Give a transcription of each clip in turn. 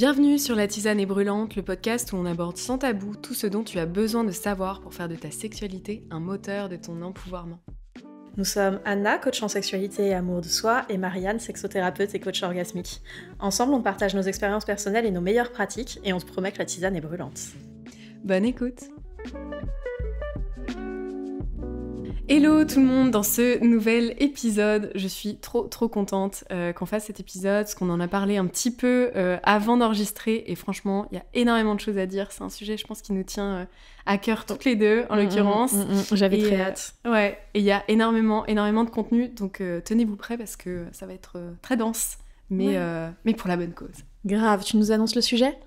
Bienvenue sur La Tisane est brûlante, le podcast où on aborde sans tabou tout ce dont tu as besoin de savoir pour faire de ta sexualité un moteur de ton empouvoirment. Nous sommes Anna, coach en sexualité et amour de soi, et Marianne, sexothérapeute et coach orgasmique. Ensemble, on partage nos expériences personnelles et nos meilleures pratiques, et on se promet que la tisane est brûlante. Bonne écoute. Hello tout le monde, dans ce nouvel épisode, je suis trop contente qu'on fasse cet épisode, parce qu'on en a parlé un petit peu avant d'enregistrer, et franchement, il y a énormément de choses à dire. C'est un sujet, je pense, qui nous tient à cœur toutes les deux, en l'occurrence. J'avais très hâte. Ouais, et il y a énormément de contenu, donc tenez-vous prêts, parce que ça va être très dense, mais pour la bonne cause. Grave, tu nous annonces le sujet ?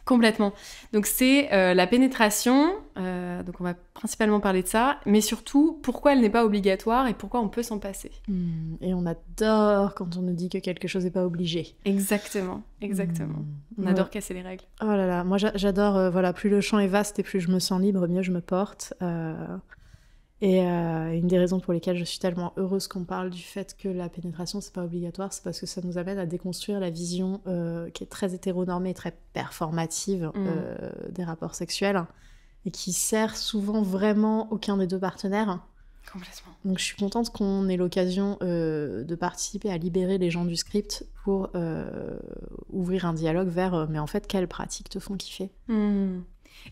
Complètement. Donc c'est la pénétration, donc on va principalement parler de ça, mais surtout pourquoi elle n'est pas obligatoire et pourquoi on peut s'en passer. Et on adore quand on nous dit que quelque chose n'est pas obligé. Exactement. On adore casser les règles. Oh là là, moi j'adore, plus le champ est vaste et plus je me sens libre, mieux je me porte. Et une des raisons pour lesquelles je suis tellement heureuse qu'on parle du fait que la pénétration c'est pas obligatoire, c'est parce que ça nous amène à déconstruire la vision qui est très hétéronormée et très performative des rapports sexuels et qui sert souvent vraiment aucun des deux partenaires. Complètement. Donc je suis contente qu'on ait l'occasion de participer à libérer les gens du script pour ouvrir un dialogue vers mais en fait quelles pratiques te font kiffer.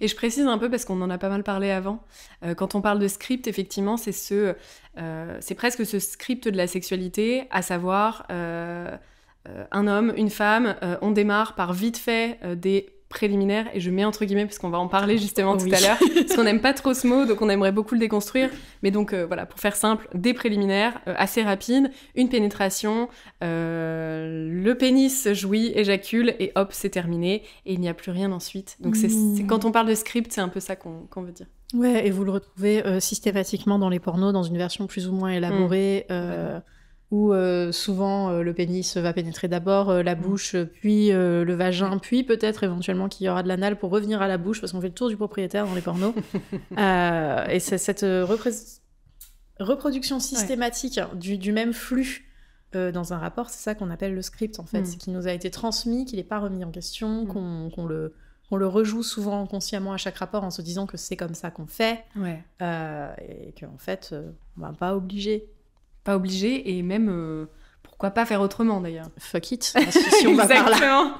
Et je précise un peu parce qu'on en a pas mal parlé avant. Quand on parle de script, effectivement, c'est presque ce script de la sexualité, à savoir un homme, une femme, on démarre par vite fait des préliminaires, et je mets entre guillemets parce qu'on va en parler justement tout à l'heure, parce qu'on n'aime pas trop ce mot, donc on aimerait beaucoup le déconstruire, mais donc voilà, pour faire simple, des préliminaires assez rapides, une pénétration, le pénis jouit, éjacule, et hop, c'est terminé, et il n'y a plus rien ensuite. Donc c'est quand on parle de script, c'est un peu ça qu'on veut dire. Ouais, et vous le retrouvez systématiquement dans les pornos, dans une version plus ou moins élaborée, où souvent le pénis va pénétrer d'abord la bouche, puis le vagin, puis peut-être éventuellement qu'il y aura de l'anal pour revenir à la bouche, parce qu'on fait le tour du propriétaire dans les pornos. Et c'est cette reproduction systématique du même flux dans un rapport, c'est ça qu'on appelle le script, en fait. C'est qui nous a été transmis, qu'il n'est pas remis en question, qu'on le rejoue souvent inconsciemment à chaque rapport en se disant que c'est comme ça qu'on fait, et qu'en fait, on va pas obliger. Pas obligé, et même pourquoi pas faire autrement d'ailleurs. Fuck it, si on va par là.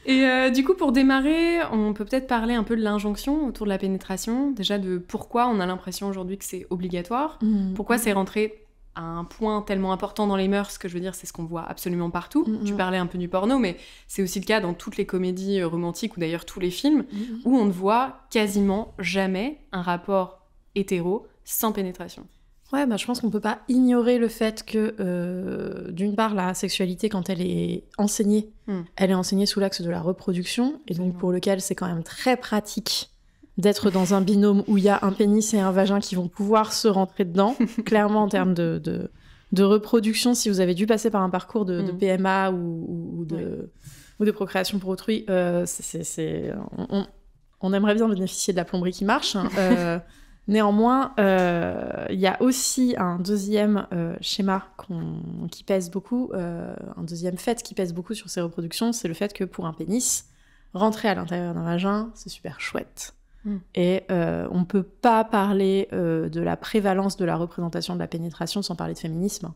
Et du coup, pour démarrer, on peut peut-être parler un peu de l'injonction autour de la pénétration, déjà de pourquoi on a l'impression aujourd'hui que c'est obligatoire, pourquoi c'est rentré à un point tellement important dans les mœurs, que je veux dire, c'est ce qu'on voit absolument partout. Tu parlais un peu du porno, mais c'est aussi le cas dans toutes les comédies romantiques, ou d'ailleurs tous les films, où on ne voit quasiment jamais un rapport hétéro sans pénétration. Ouais, je pense qu'on peut pas ignorer le fait que, d'une part, la sexualité, quand elle est enseignée, elle est enseignée sous l'axe de la reproduction, et donc pour lequel c'est quand même très pratique d'être dans un binôme où il y a un pénis et un vagin qui vont pouvoir se rentrer dedans, clairement en termes de reproduction, si vous avez dû passer par un parcours de PMA ou de procréation pour autrui, on aimerait bien bénéficier de la plomberie qui marche, Néanmoins, il y a aussi un deuxième schéma qui pèse beaucoup, un deuxième fait qui pèse beaucoup sur ces reproductions, c'est le fait que pour un pénis, rentrer à l'intérieur d'un vagin, c'est super chouette. Et on peut pas parler de la prévalence de la représentation de la pénétration sans parler de féminisme.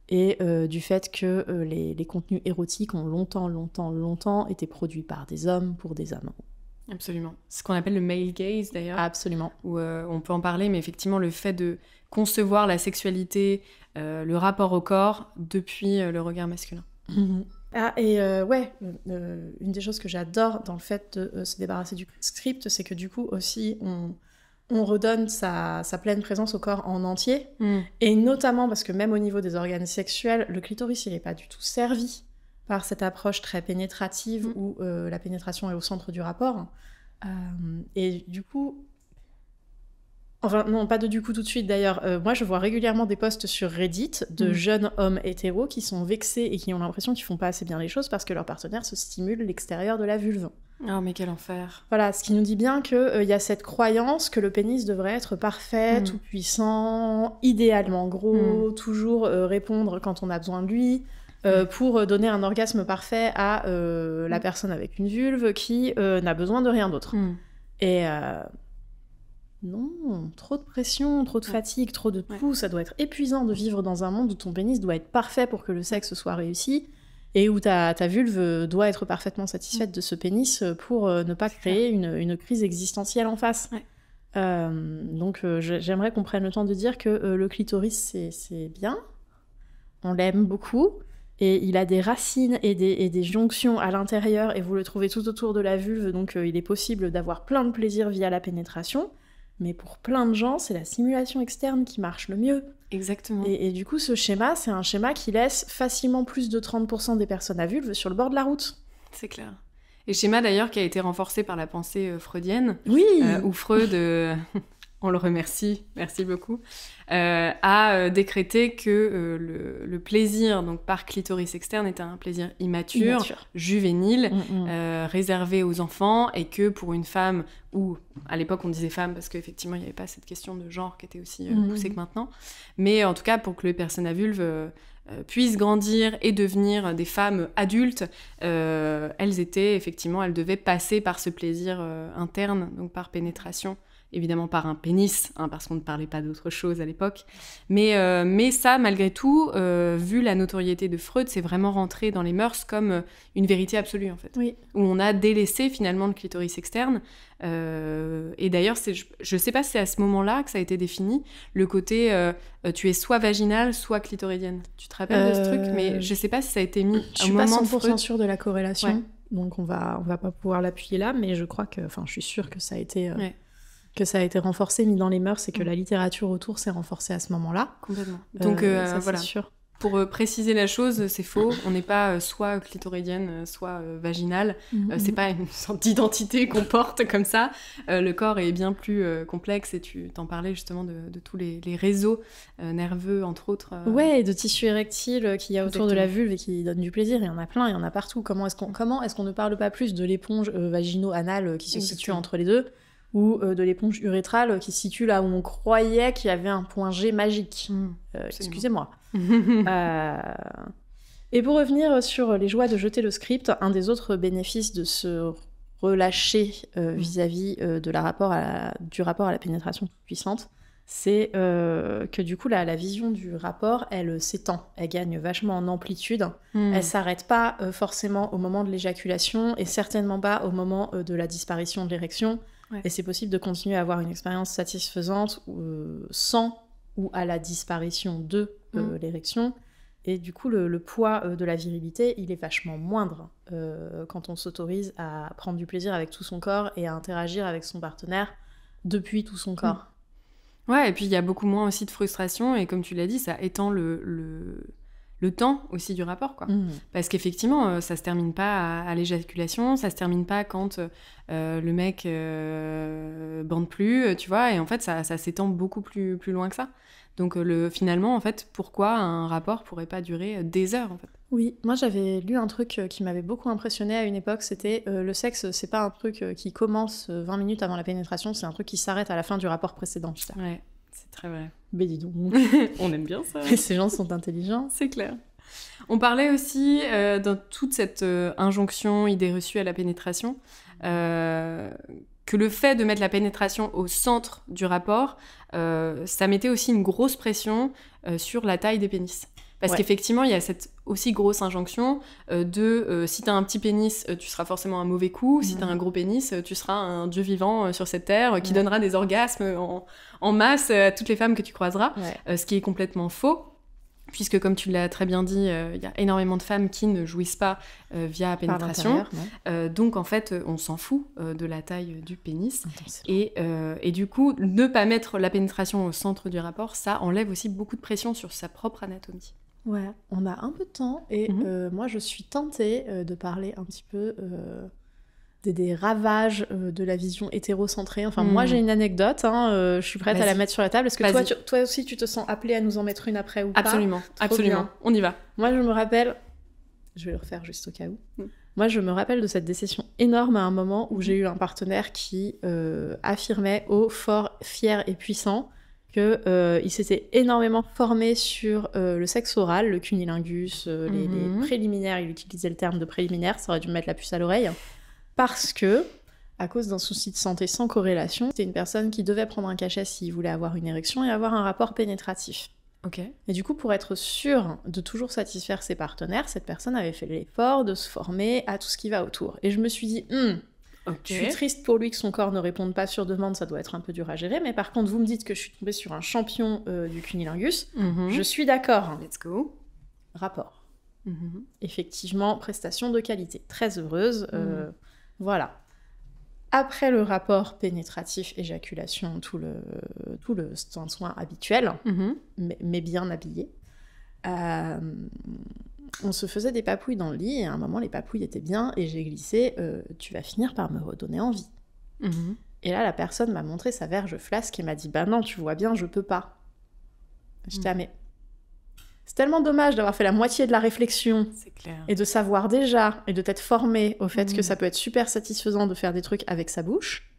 Et du fait que les contenus érotiques ont longtemps été produits par des hommes pour des hommes. Absolument. C'est ce qu'on appelle le male gaze, d'ailleurs. Absolument. Où on peut en parler, mais effectivement, le fait de concevoir la sexualité, le rapport au corps, depuis le regard masculin. Ah, et une des choses que j'adore dans le fait de se débarrasser du script, c'est que du coup, aussi, on redonne sa pleine présence au corps en entier. Et notamment parce que même au niveau des organes sexuels, le clitoris, il n'est pas du tout servi par cette approche très pénétrative où la pénétration est au centre du rapport. Et du coup... Enfin, non, pas du coup tout de suite d'ailleurs. Moi, je vois régulièrement des posts sur Reddit de jeunes hommes hétéros qui sont vexés et qui ont l'impression qu'ils font pas assez bien les choses parce que leur partenaire se stimule l'extérieur de la vulve. Oh, mais quel enfer. Voilà, ce qui nous dit bien qu'il y a cette croyance que le pénis devrait être parfait, tout puissant, idéalement gros, toujours répondre quand on a besoin de lui. pour donner un orgasme parfait à la personne avec une vulve qui n'a besoin de rien d'autre. Et non, trop de pression, trop de fatigue, trop de tout, ça doit être épuisant de vivre dans un monde où ton pénis doit être parfait pour que le sexe soit réussi, et où ta vulve doit être parfaitement satisfaite de ce pénis pour ne pas créer une crise existentielle en face. Donc j'aimerais qu'on prenne le temps de dire que le clitoris, c'est bien, on l'aime beaucoup, et il a des racines et des jonctions à l'intérieur, et vous le trouvez tout autour de la vulve, donc il est possible d'avoir plein de plaisir via la pénétration. Mais pour plein de gens, c'est la stimulation externe qui marche le mieux. Exactement. Et du coup, ce schéma, c'est un schéma qui laisse facilement plus de 30% des personnes à vulve sur le bord de la route. C'est clair. Et schéma d'ailleurs qui a été renforcé par la pensée freudienne. Oui. Où Freud, on le remercie, merci beaucoup, a décrété que le plaisir donc par clitoris externe était un plaisir immature. Juvénile, réservé aux enfants, et que pour une femme, ou à l'époque on disait femme parce qu'effectivement il n'y avait pas cette question de genre qui était aussi poussée que maintenant, mais en tout cas pour que les personnes à vulve puissent grandir et devenir des femmes adultes, elles devaient passer par ce plaisir interne, donc par pénétration. Évidemment par un pénis, parce qu'on ne parlait pas d'autre chose à l'époque. Mais ça, malgré tout, vu la notoriété de Freud, c'est vraiment rentré dans les mœurs comme une vérité absolue, en fait. Oui. Où on a délaissé, finalement, le clitoris externe. Et d'ailleurs, je ne sais pas si c'est à ce moment-là que ça a été défini, le côté tu es soit vaginale, soit clitoridienne. Tu te rappelles de ce truc? Mais je ne sais pas si ça a été mis au moment de Freud. Je suis pas 100% sûre de la corrélation, donc on va pas pouvoir l'appuyer là, mais je crois que... Enfin, je suis sûre que ça a été... que ça a été renforcé, mis dans les mœurs, et que la littérature autour s'est renforcée à ce moment-là. Complètement. Donc ça, voilà. C'est sûr. Pour préciser la chose, c'est faux. On n'est pas soit clitoridienne, soit vaginale. C'est pas une sorte d'identité qu'on porte comme ça. Le corps est bien plus complexe, et tu t'en parlais justement de tous les réseaux nerveux, entre autres. Ouais, et de tissus érectiles qu'il y a autour de la vulve et qui donnent du plaisir. Il y en a plein, il y en a partout. Comment est-ce qu'on ne parle pas plus de l'éponge vagino-anale qui se situe entre les deux, ou de l'éponge urétrale qui se situe là où on croyait qu'il y avait un point G magique. Excusez-moi. Et pour revenir sur les joies de jeter le script, un des autres bénéfices de se relâcher vis-à-vis du rapport à la pénétration puissante, c'est que du coup la vision du rapport, elle s'étend, elle gagne vachement en amplitude, elle s'arrête pas forcément au moment de l'éjaculation, et certainement pas au moment de la disparition de l'érection. Et c'est possible de continuer à avoir une expérience satisfaisante sans ou à la disparition de l'érection. Et du coup, le poids de la virilité, il est vachement moindre quand on s'autorise à prendre du plaisir avec tout son corps et à interagir avec son partenaire depuis tout son corps. Ouais, et puis il y a beaucoup moins aussi de frustration, et comme tu l'as dit, ça étend le temps aussi du rapport, quoi. Parce qu'effectivement, ça se termine pas à l'éjaculation, ça se termine pas quand le mec bande plus, tu vois, et en fait, ça s'étend beaucoup plus loin que ça. Donc finalement, en fait, pourquoi un rapport pourrait pas durer des heures, en fait? Oui, moi j'avais lu un truc qui m'avait beaucoup impressionnée à une époque, c'était le sexe, c'est pas un truc qui commence 20 minutes avant la pénétration, c'est un truc qui s'arrête à la fin du rapport précédent. Ouais, c'est très vrai. Mais dis donc. On aime bien ça. Et ces gens sont intelligents. C'est clair. On parlait aussi dans toute cette injonction, idée reçue à la pénétration, que le fait de mettre la pénétration au centre du rapport, ça mettait aussi une grosse pression sur la taille des pénis. Parce qu'effectivement, il y a cette aussi grosse injonction si t'as un petit pénis, tu seras forcément un mauvais coup. Si t'as un gros pénis, tu seras un dieu vivant sur cette terre qui donnera des orgasmes en masse à toutes les femmes que tu croiseras. Ce qui est complètement faux. Puisque, comme tu l'as très bien dit, il y a énormément de femmes qui ne jouissent pas via pénétration. Donc, en fait, on s'en fout de la taille du pénis. Et du coup, ne pas mettre la pénétration au centre du rapport, ça enlève aussi beaucoup de pression sur sa propre anatomie. Ouais, on a un peu de temps, et moi, je suis tentée de parler un petit peu des ravages de la vision hétérocentrée. Enfin, moi, j'ai une anecdote, je suis prête à la mettre sur la table. Est-ce que toi aussi, tu te sens appelée à nous en mettre une après ou pas? Absolument, absolument. On y va. Moi, je me rappelle... Je vais le refaire juste au cas où. Moi, je me rappelle de cette déception énorme à un moment où j'ai eu un partenaire qui affirmait haut, fort, fier et puissant qu'il s'était énormément formé sur le sexe oral, le cunnilingus, les préliminaires. Il utilisait le terme de préliminaire, ça aurait dû me mettre la puce à l'oreille. Parce que, à cause d'un souci de santé sans corrélation, c'était une personne qui devait prendre un cachet s'il voulait avoir une érection et avoir un rapport pénétratif. Ok. Et du coup, pour être sûr de toujours satisfaire ses partenaires, cette personne avait fait l'effort de se former à tout ce qui va autour. Et je me suis dit, je suis triste pour lui que son corps ne réponde pas sur demande, ça doit être un peu dur à gérer, mais par contre, vous me dites que je suis tombée sur un champion du cunnilingus, je suis d'accord. Let's go. Rapport. Effectivement, prestation de qualité. Très heureuse. Voilà. Après le rapport pénétratif, éjaculation, tout le soin habituel, mais bien habillé, on se faisait des papouilles dans le lit, et à un moment, les papouilles étaient bien, et j'ai glissé « Tu vas finir par me redonner envie. Et là, la personne m'a montré sa verge flasque et m'a dit « Bah non, tu vois bien, je peux pas. » J'étais « Ah mais... » C'est tellement dommage d'avoir fait la moitié de la réflexion et de savoir déjà et de t'être formé au fait que ça peut être super satisfaisant de faire des trucs avec sa bouche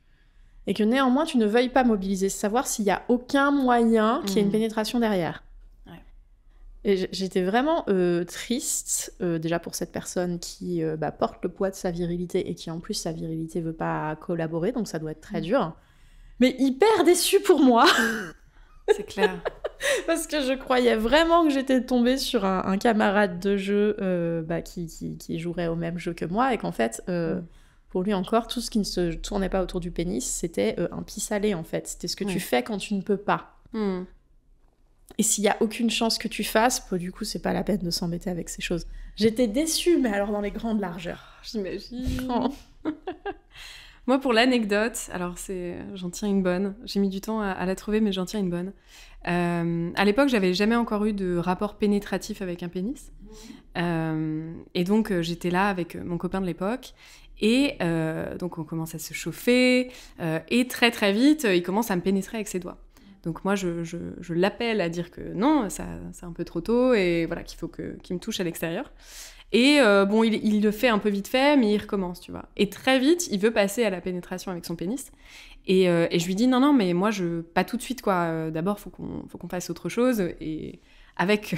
et que néanmoins tu ne veuilles pas mobiliser, savoir s'il n'y a aucun moyen qu'il y ait une pénétration derrière. Ouais. Et j'étais vraiment triste déjà pour cette personne qui porte le poids de sa virilité et qui en plus sa virilité veut pas collaborer, donc ça doit être très dur. Mais hyper déçue pour moi. C'est clair. Parce que je croyais vraiment que j'étais tombée sur un camarade de jeu qui jouerait au même jeu que moi et qu'en fait, pour lui encore, tout ce qui ne se tournait pas autour du pénis, c'était un pis-aller en fait. C'était ce que tu fais quand tu ne peux pas. Et s'il n'y a aucune chance que tu fasses, du coup, c'est pas la peine de s'embêter avec ces choses. J'étais déçue, mais alors dans les grandes largeurs. J'imagine. Moi, pour l'anecdote, alors j'en tiens une bonne. J'ai mis du temps à la trouver, mais j'en tiens une bonne. À l'époque, j'avais jamais encore eu de rapport pénétratif avec un pénis. Et donc, j'étais là avec mon copain de l'époque. Et donc, on commence à se chauffer. Et très, très vite, il commence à me pénétrer avec ses doigts. Donc, moi, je l'appelle à dire que non, c'est un peu trop tôt et voilà, qu'il faut qu'il me touche à l'extérieur. Et il le fait un peu vite fait, mais il recommence, tu vois. Et très vite, il veut passer à la pénétration avec son pénis. Et je lui dis, non, mais moi, pas tout de suite, quoi. D'abord, faut qu'on fasse autre chose. Et avec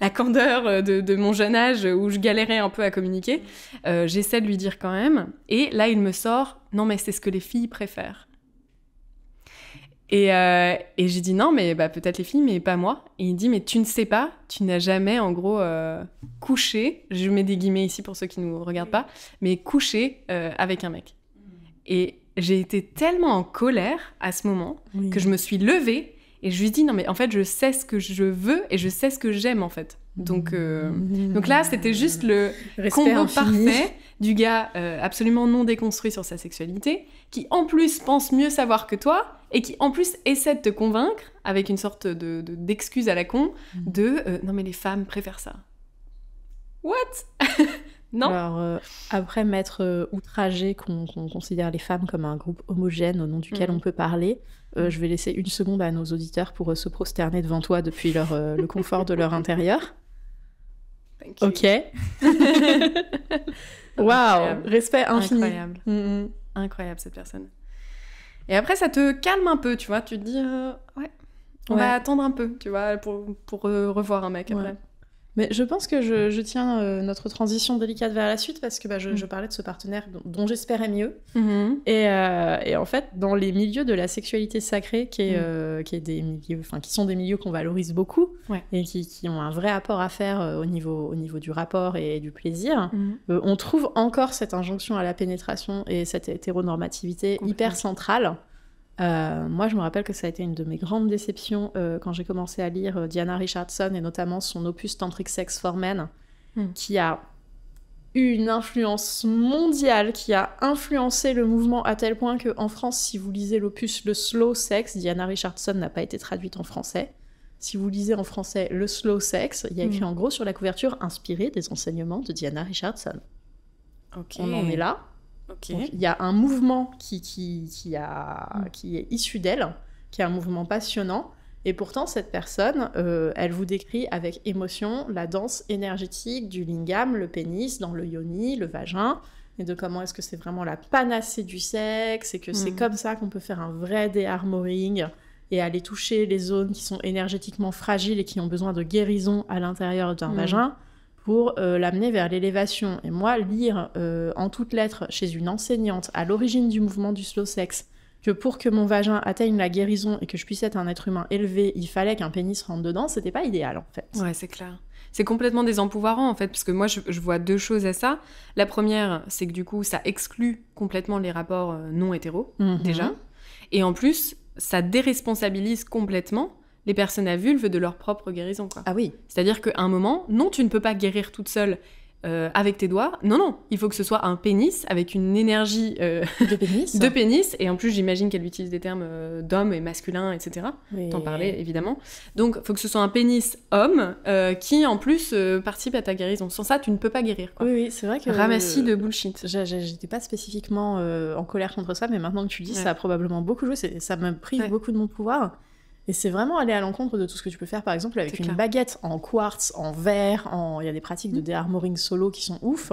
la candeur de mon jeune âge, où je galérais un peu à communiquer, j'essaie de lui dire quand même. Et là, il me sort, non, mais c'est ce que les filles préfèrent. Et j'ai dit non, mais peut-être les filles, mais pas moi. Et il dit, mais tu ne sais pas, tu n'as jamais, en gros, couché, je mets des guillemets ici pour ceux qui ne nous regardent pas, mais couché avec un mec. Et j'ai été tellement en colère à ce moment que je me suis levée et je lui ai dit, non, mais en fait, je sais ce que je veux et je sais ce que j'aime, en fait. Donc là, c'était juste le combo parfait du gars absolument non déconstruit sur sa sexualité, qui en plus pense mieux savoir que toi, et qui en plus essaie de te convaincre, avec une sorte d'excuse à la con, non mais les femmes préfèrent ça. What? Non. Alors, après m'être outragé qu'on considère les femmes comme un groupe homogène au nom duquel on peut parler, je vais laisser une seconde à nos auditeurs pour se prosterner devant toi depuis le confort de leur intérieur. Ok. Waouh, respect infini. Incroyable. Incroyable cette personne. Et après, ça te calme un peu, tu vois. Tu te dis, on va attendre un peu, tu vois, pour revoir un mec après. Mais je pense que je tiens notre transition délicate vers la suite parce que je parlais de ce partenaire dont j'espérais mieux. Et en fait, dans les milieux de la sexualité sacrée, qui est des milieux, qui sont des milieux qu'on valorise beaucoup et qui ont un vrai apport à faire au niveau du rapport et du plaisir, on trouve encore cette injonction à la pénétration et cette hétéronormativité hyper centrale. Moi, je me rappelle que ça a été une de mes grandes déceptions quand j'ai commencé à lire Diana Richardson et notamment son opus Tantric Sex for Men, qui a eu une influence mondiale, qui a influencé le mouvement à tel point qu'en France, si vous lisez l'opus Le Slow Sex, Diana Richardson n'a pas été traduite en français. Si vous lisez en français Le Slow Sex, il y a écrit en gros sur la couverture « Inspiré des enseignements de Diana Richardson ». On en est là. Donc, il y a un mouvement qui est issu d'elle, qui est un mouvement passionnant, et pourtant cette personne, elle vous décrit avec émotion la danse énergétique du lingam, le pénis, dans le yoni, le vagin, et de comment est-ce que c'est vraiment la panacée du sexe, et que c'est comme ça qu'on peut faire un vrai déarmoring, et aller toucher les zones qui sont énergétiquement fragiles et qui ont besoin de guérison à l'intérieur d'un vagin pour l'amener vers l'élévation. Et moi, lire en toutes lettres chez une enseignante à l'origine du mouvement du slow sex que pour que mon vagin atteigne la guérison et que je puisse être un être humain élevé, il fallait qu'un pénis rentre dedans, c'était pas idéal en fait. Ouais, c'est clair. C'est complètement désempouvoirant en fait, parce que moi je vois 2 choses à ça. La première, c'est que du coup ça exclut complètement les rapports non hétéros, déjà. Et en plus, ça déresponsabilise complètement les personnes à vulve de leur propre guérison, quoi. Ah oui. C'est-à-dire qu'à un moment, non, tu ne peux pas guérir toute seule avec tes doigts. Non, il faut que ce soit un pénis avec une énergie de pénis. Et en plus, j'imagine qu'elle utilise des termes d'homme et masculin, etc. Oui. T'en parlais, évidemment. Donc, il faut que ce soit un pénis homme qui, en plus, participe à ta guérison. Sans ça, tu ne peux pas guérir, quoi. Oui, c'est vrai que... Ramassis de bullshit. J'étais pas spécifiquement en colère contre ça, mais maintenant que tu le dis, ça a probablement beaucoup joué. Ça me prive beaucoup de mon pouvoir. Et c'est vraiment aller à l'encontre de tout ce que tu peux faire, par exemple, avec une baguette en quartz, en verre, il y a des pratiques de déarmoring solo qui sont ouf.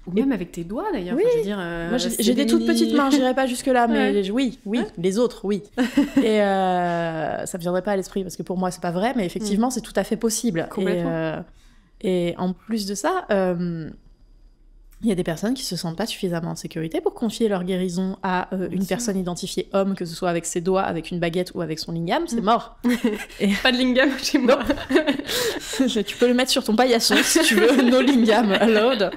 Ou même avec tes doigts, d'ailleurs. Oui, enfin, je veux dire, moi j'ai des toutes petites mains, j'irai pas jusque-là, mais oui, les autres, oui. Et ça me viendrait pas à l'esprit, parce que pour moi, c'est pas vrai, mais effectivement, c'est tout à fait possible. Complètement. Et en plus de ça... il y a des personnes qui se sentent pas suffisamment en sécurité pour confier leur guérison à une personne identifiée homme, que ce soit avec ses doigts, avec une baguette ou avec son lingam, c'est mort. Pas de lingam chez moi. Tu peux le mettre sur ton paillasson si tu veux, no lingam allowed.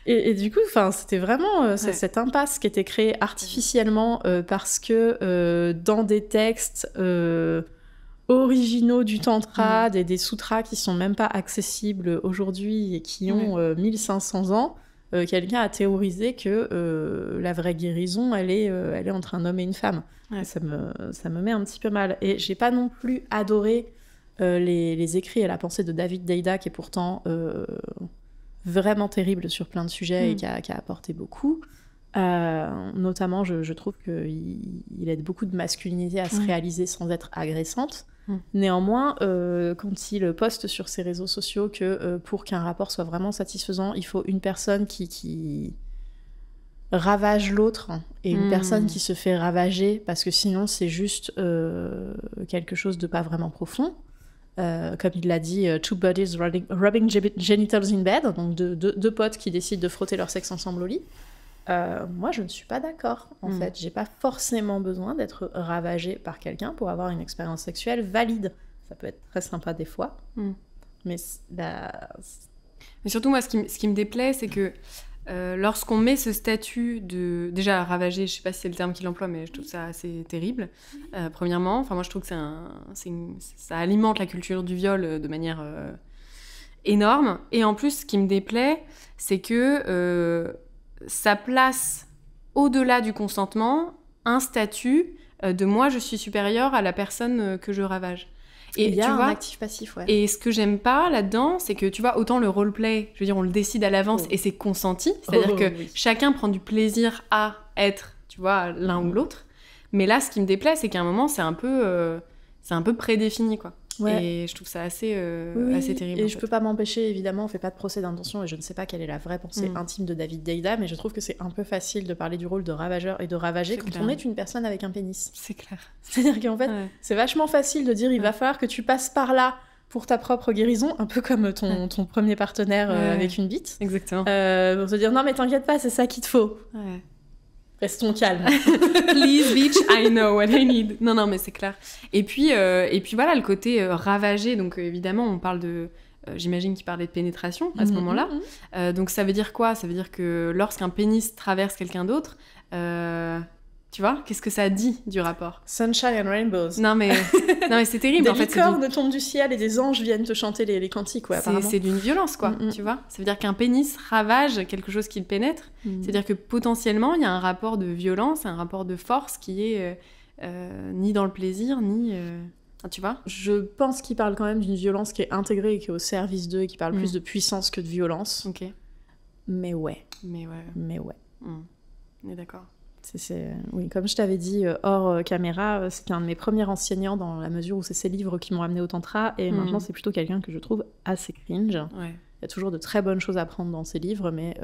Et du coup, c'était vraiment cette impasse qui était créée artificiellement parce que dans des textes... originaux du tantra, des sutras qui sont même pas accessibles aujourd'hui et qui ont 1500 ans, quelqu'un a théorisé que la vraie guérison, elle est entre un homme et une femme. Ouais. Ça me met un petit peu mal. Et j'ai pas non plus adoré les écrits et la pensée de David Deida, qui est pourtant vraiment terrible sur plein de sujets et qui a apporté beaucoup. Notamment, je trouve qu'il aide beaucoup de masculinité à se réaliser sans être agressante. Néanmoins, quand il poste sur ses réseaux sociaux que pour qu'un rapport soit vraiment satisfaisant, il faut une personne qui ravage l'autre et une personne qui se fait ravager, parce que sinon c'est juste quelque chose de pas vraiment profond. Comme il l'a dit, two buddies rubbing genitals in bed, donc deux potes qui décident de frotter leur sexe ensemble au lit. Moi, je ne suis pas d'accord. En fait, j'ai pas forcément besoin d'être ravagée par quelqu'un pour avoir une expérience sexuelle valide. Ça peut être très sympa des fois, mais surtout moi, ce qui me déplaît, c'est que lorsqu'on met ce statut de déjà ravager, je sais pas si c'est le terme qu'il emploie, mais je trouve ça assez terrible. Premièrement, enfin moi je trouve que ça alimente la culture du viol de manière énorme. Et en plus, ce qui me déplaît, c'est que ça place au-delà du consentement un statut de moi je suis supérieure à la personne que je ravage. Et il y a un actif passif, ouais. Et ce que j'aime pas là-dedans, c'est que tu vois, autant le roleplay, je veux dire, on le décide à l'avance et c'est consenti, c'est-à-dire que chacun prend du plaisir à être, tu vois, l'un ou l'autre. Mais là, ce qui me déplaît, c'est qu'à un moment, c'est un peu prédéfini, quoi. Ouais. Et je trouve ça assez terrible. Et je peux pas m'empêcher, évidemment, on fait pas de procès d'intention et je ne sais pas quelle est la vraie pensée intime de David Deida, mais je trouve que c'est un peu facile de parler du rôle de ravageur et de ravager quand on est une personne avec un pénis. C'est clair. C'est-à-dire qu'en fait, c'est vachement facile de dire il va falloir que tu passes par là pour ta propre guérison, un peu comme ton premier partenaire avec une bite. Exactement. Pour te dire non mais t'inquiète pas, c'est ça qu'il te faut. Ouais. Restons calmes. Please, bitch, I know what I need. Non, mais c'est clair. Et puis voilà, le côté ravagé. Donc, évidemment, on parle de... j'imagine qu'il parlait de pénétration à ce moment-là. Donc, ça veut dire quoi ? Ça veut dire que lorsqu'un pénis traverse quelqu'un d'autre, tu vois, qu'est-ce que ça dit du rapport ? Sunshine and rainbows. Non, mais c'est terrible. Des en fait, licornes tombent du ciel et des anges viennent te chanter les cantiques, ouais, apparemment. C'est d'une violence, quoi, tu vois. Ça veut dire qu'un pénis ravage quelque chose qui le pénètre. C'est-à-dire que potentiellement, il y a un rapport de violence, un rapport de force qui est ni dans le plaisir, ni... tu vois ? Je pense qu'il parle quand même d'une violence qui est intégrée et qui est au service d'eux et qui parle plus de puissance que de violence. Ok. Mais ouais. On est d'accord. Oui, comme je t'avais dit hors caméra, c'était un de mes premiers enseignants dans la mesure où c'est ses livres qui m'ont amené au tantra et maintenant c'est plutôt quelqu'un que je trouve assez cringe. Ouais. Il y a toujours de très bonnes choses à prendre dans ses livres, mais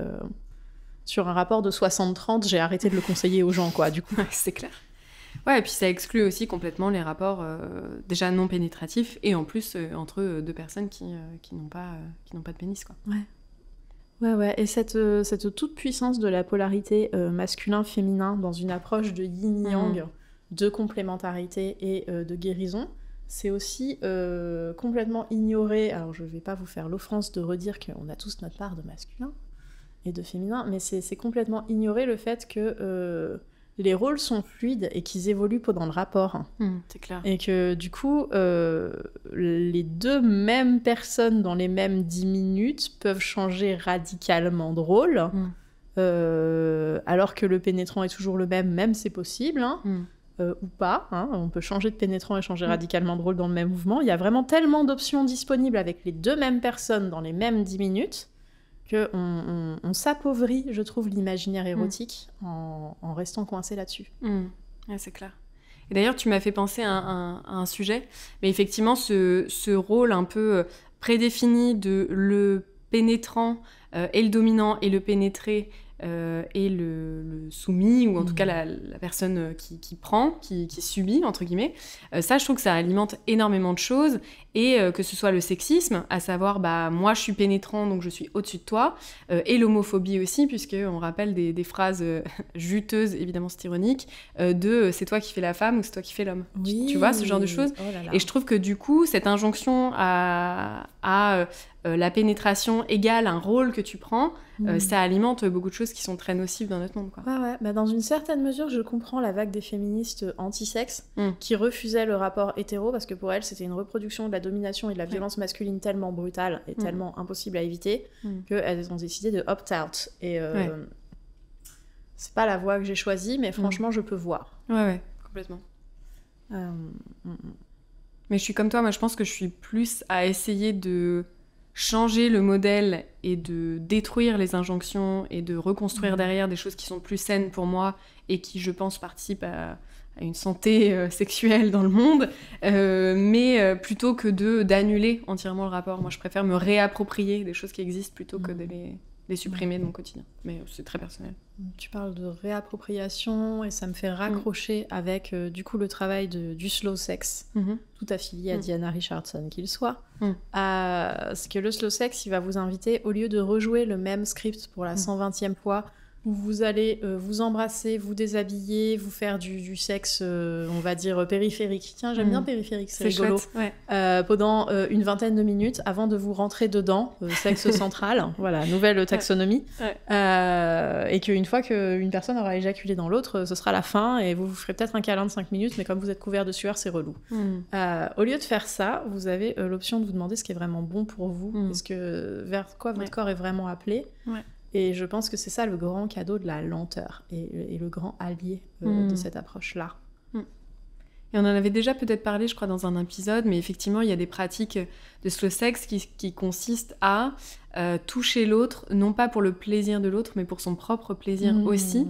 sur un rapport de 60-30, j'ai arrêté de le conseiller aux gens, quoi, du coup. Ouais, c'est clair. Ouais, et puis ça exclut aussi complètement les rapports déjà non pénétratifs et en plus entre deux personnes qui n'ont pas de pénis, quoi. Ouais. Et cette toute puissance de la polarité masculin-féminin dans une approche de yin-yang, de complémentarité et de guérison, c'est aussi complètement ignoré. Alors je vais pas vous faire l'offense de redire qu'on a tous notre part de masculin et de féminin, mais c'est complètement ignorer le fait que les rôles sont fluides et qu'ils évoluent pendant le rapport. C'est clair. Et que du coup, les deux mêmes personnes dans les mêmes 10 minutes peuvent changer radicalement de rôle, alors que le pénétrant est toujours le même c'est possible, ou pas. On peut changer de pénétrant et changer radicalement de rôle dans le même mouvement. Il y a vraiment tellement d'options disponibles avec les deux mêmes personnes dans les mêmes 10 minutes qu'on s'appauvrit, je trouve, l'imaginaire érotique en restant coincé là-dessus. Ouais, c'est clair. Et d'ailleurs, tu m'as fait penser à un sujet, mais effectivement, ce rôle un peu prédéfini de le pénétrant et le dominant et le pénétré et le soumis, ou en tout cas la personne qui prend, qui subit, entre guillemets, ça, je trouve que ça alimente énormément de choses, et que ce soit le sexisme, à savoir, moi je suis pénétrant, donc je suis au-dessus de toi, et l'homophobie aussi, puisqu'on rappelle des phrases juteuses, évidemment c'est ironique, de c'est toi qui fais la femme ou c'est toi qui fais l'homme. Oui. Tu vois, ce genre de choses. Oh là là. Et je trouve que du coup, cette injonction à la pénétration égale un rôle que tu prends, ça alimente beaucoup de choses qui sont très nocives dans notre monde, quoi. Ouais. Dans une certaine mesure, je comprends la vague des féministes anti-sexe qui refusaient le rapport hétéro parce que pour elles, c'était une reproduction de la domination et de la violence masculine tellement brutale et tellement impossible à éviter qu'elles ont décidé de opt-out. Et c'est pas la voie que j'ai choisie, mais franchement, je peux voir. Ouais, complètement. Mais je suis comme toi, moi je pense que je suis plus à essayer de changer le modèle et de détruire les injonctions et de reconstruire derrière des choses qui sont plus saines pour moi et qui, je pense, participent à une santé sexuelle dans le monde, mais plutôt que d'annuler entièrement le rapport. Moi, je préfère me réapproprier des choses qui existent plutôt que de les supprimer de mon quotidien. Mais c'est très personnel. Tu parles de réappropriation et ça me fait raccrocher avec du coup le travail du slow sex, tout affilié à Diana Richardson qu'il soit. Parce que le slow sex, il va vous inviter, au lieu de rejouer le même script pour la 120e fois, où vous allez vous embrasser, vous déshabiller, vous faire du sexe, on va dire, périphérique. Tiens, j'aime bien périphérique, c'est rigolo. Chouette, ouais. Pendant une vingtaine de minutes avant de vous rentrer dedans, sexe central, voilà, nouvelle taxonomie. Et qu'une fois qu'une personne aura éjaculé dans l'autre, ce sera la fin et vous ferez peut-être un câlin de 5 minutes, mais comme vous êtes couvert de sueur, c'est relou. Au lieu de faire ça, vous avez l'option de vous demander ce qui est vraiment bon pour vous, vers quoi votre corps est vraiment appelé. Et je pense que c'est ça le grand cadeau de la lenteur et le grand allié de cette approche-là. Et on en avait déjà peut-être parlé, je crois, dans un épisode, mais effectivement, il y a des pratiques de slow sex qui consistent à toucher l'autre, non pas pour le plaisir de l'autre, mais pour son propre plaisir aussi.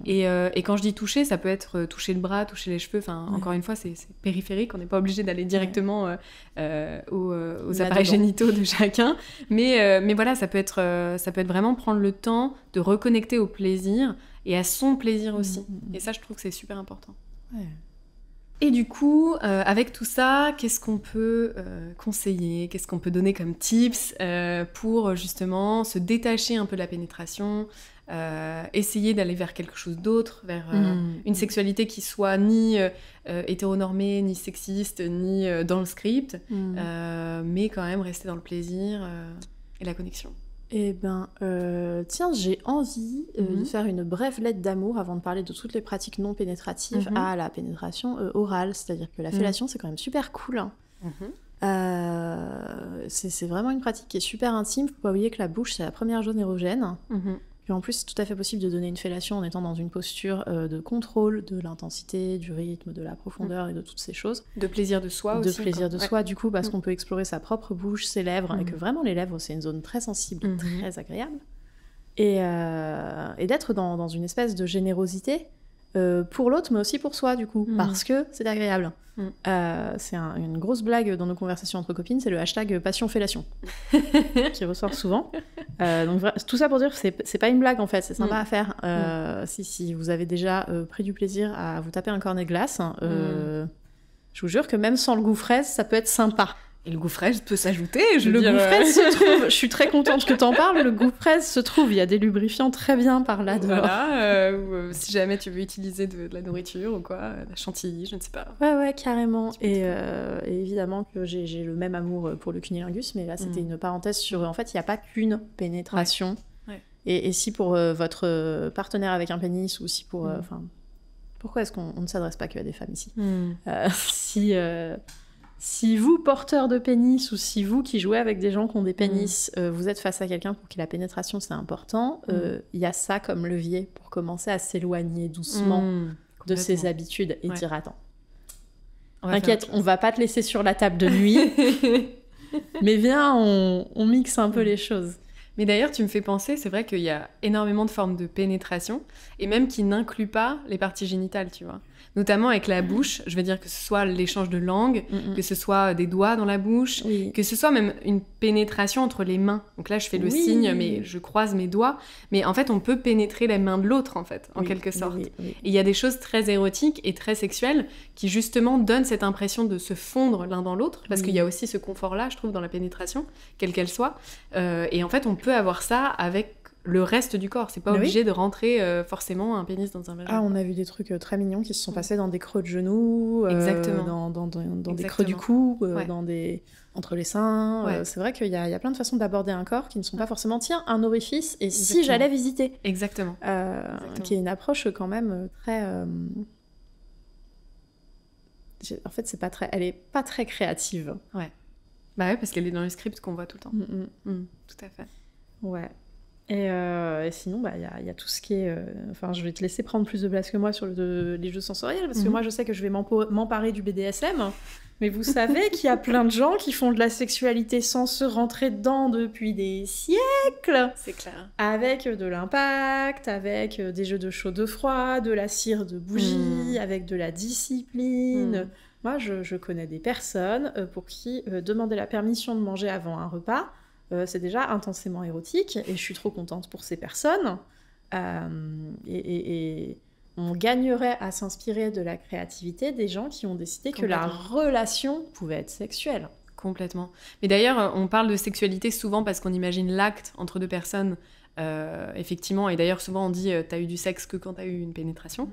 Et quand je dis toucher, ça peut être toucher le bras, toucher les cheveux, encore une fois, c'est périphérique, on n'est pas obligé d'aller directement aux appareils génitaux de chacun. Mais voilà, ça peut être vraiment prendre le temps de reconnecter au plaisir et à son plaisir aussi. Et ça, je trouve que c'est super important. Et du coup, avec tout ça, qu'est-ce qu'on peut conseiller, qu'est-ce qu'on peut donner comme tips pour justement se détacher un peu de la pénétration, essayer d'aller vers quelque chose d'autre, vers une sexualité qui soit ni hétéronormée, ni sexiste, ni dans le script, mais quand même rester dans le plaisir et la connexion. Eh ben, tiens, j'ai envie de faire une brève lettre d'amour avant de parler de toutes les pratiques non pénétratives à la pénétration orale. C'est-à-dire que la fellation, c'est quand même super cool. C'est vraiment une pratique qui est super intime. Faut pas oublier que la bouche, c'est la première zone érogène. Puis en plus, c'est tout à fait possible de donner une fellation en étant dans une posture de contrôle de l'intensité, du rythme, de la profondeur et de toutes ces choses. De plaisir de soi aussi. De plaisir de soi, du coup, parce qu'on peut explorer sa propre bouche, ses lèvres, et que vraiment les lèvres, c'est une zone très sensible, très agréable. Et d'être dans une espèce de générosité pour l'autre, mais aussi pour soi, du coup, parce que c'est agréable. C'est une grosse blague dans nos conversations entre copines, c'est le hashtag passion-fellation, qui ressort souvent. Donc tout ça pour dire que c'est pas une blague en fait, c'est sympa à faire. Si vous avez déjà pris du plaisir à vous taper un cornet de glace, je vous jure que même sans le goût fraise, ça peut être sympa. Et le goût fraise peut s'ajouter, Le goût fraise se trouve, je suis très contente que t'en parles, le goût fraise se trouve, il y a des lubrifiants très bien par là dehors. Voilà, si jamais tu veux utiliser de la nourriture ou quoi, la chantilly, je ne sais pas. Ouais, carrément. Et évidemment que j'ai le même amour pour le cunilingus, mais là c'était une parenthèse sur, en fait, il n'y a pas qu'une pénétration. Ouais. Et si pour votre partenaire avec un pénis, ou si pour... pourquoi est-ce qu'on ne s'adresse pas que à des femmes ici Si vous, porteur de pénis, ou si vous qui jouez avec des gens qui ont des pénis, vous êtes face à quelqu'un pour qui la pénétration c'est important, y a ça comme levier pour commencer à s'éloigner doucement de ses habitudes et dire attends, t'inquiète, on va pas te laisser sur la table de nuit, mais viens, on mixe un peu les choses. Mais d'ailleurs, tu me fais penser, c'est vrai qu'il y a énormément de formes de pénétration, et même qui n'incluent pas les parties génitales, tu vois. Notamment avec la bouche, je veux dire que ce soit l'échange de langue, que ce soit des doigts dans la bouche, que ce soit même une pénétration entre les mains. Donc là, je fais le signe, mais je croise mes doigts. Mais en fait, on peut pénétrer les mains de l'autre, en fait, en quelque sorte. Et il y a des choses très érotiques et très sexuelles qui, justement, donnent cette impression de se fondre l'un dans l'autre, parce qu'il y a aussi ce confort-là, je trouve, dans la pénétration, quelle qu'elle soit. Et en fait, on peut avoir ça avec le reste du corps. C'est pas obligé de rentrer forcément un pénis dans un vagin. Ah, on a vu des trucs très mignons qui se sont passés dans des creux de genoux, dans des creux du cou, entre les seins. C'est vrai qu'il y a plein de façons d'aborder un corps qui ne sont pas forcément tiens, un orifice, et si j'allais visiter. Exactement. Qui est une approche quand même très... En fait, elle est pas très créative. Ouais. Bah ouais, parce qu'elle est dans les scripts qu'on voit tout le temps. Tout à fait. Ouais. Et sinon, il y a tout ce qui est... Enfin, je vais te laisser prendre plus de place que moi sur les jeux sensoriels, parce que moi, je sais que je vais m'emparer du BDSM, mais vous savez qu'il y a plein de gens qui font de la sexualité sans se rentrer dedans depuis des siècles. C'est clair. Avec de l'impact, avec des jeux de chaud de froid, de la cire de bougie, avec de la discipline. Moi, je connais des personnes pour qui demander la permission de manger avant un repas, c'est déjà intensément érotique, et je suis trop contente pour ces personnes. Et on gagnerait à s'inspirer de la créativité des gens qui ont décidé que la relation pouvait être sexuelle. Complètement. Mais d'ailleurs, on parle de sexualité souvent parce qu'on imagine l'acte entre deux personnes, effectivement, et d'ailleurs souvent on dit t'as eu du sexe que quand t'as eu une pénétration,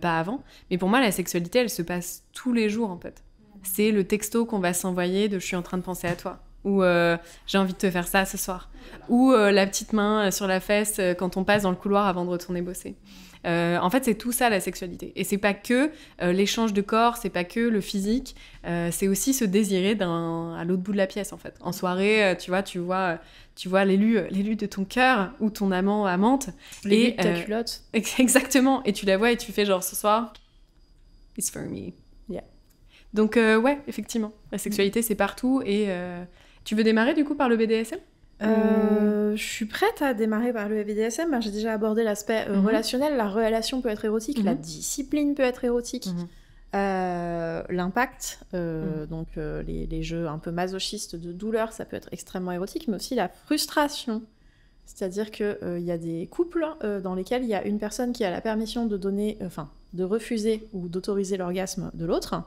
pas avant. Mais pour moi, la sexualité, elle se passe tous les jours en fait. C'est le texto qu'on va s'envoyer de « je suis en train de penser à toi ». Ou j'ai envie de te faire ça ce soir, ou la petite main sur la fesse quand on passe dans le couloir avant de retourner bosser. En fait, c'est tout ça la sexualité, et c'est pas que l'échange de corps, c'est pas que le physique, c'est aussi se désirer à l'autre bout de la pièce en fait. En soirée, tu vois l'élu de ton cœur ou ton amante, l'élu de ta culotte. Exactement, et tu la vois et tu fais genre ce soir, it's for me. Yeah. Donc ouais, effectivement, la sexualité c'est partout. Et tu veux démarrer du coup par le BDSM? Je suis prête à démarrer par le BDSM. J'ai déjà abordé l'aspect relationnel. La relation peut être érotique, la discipline peut être érotique, l'impact, donc les jeux un peu masochistes de douleur, ça peut être extrêmement érotique, mais aussi la frustration. C'est-à-dire qu'il y a des couples dans lesquels il y a une personne qui a la permission de refuser ou d'autoriser l'orgasme de l'autre,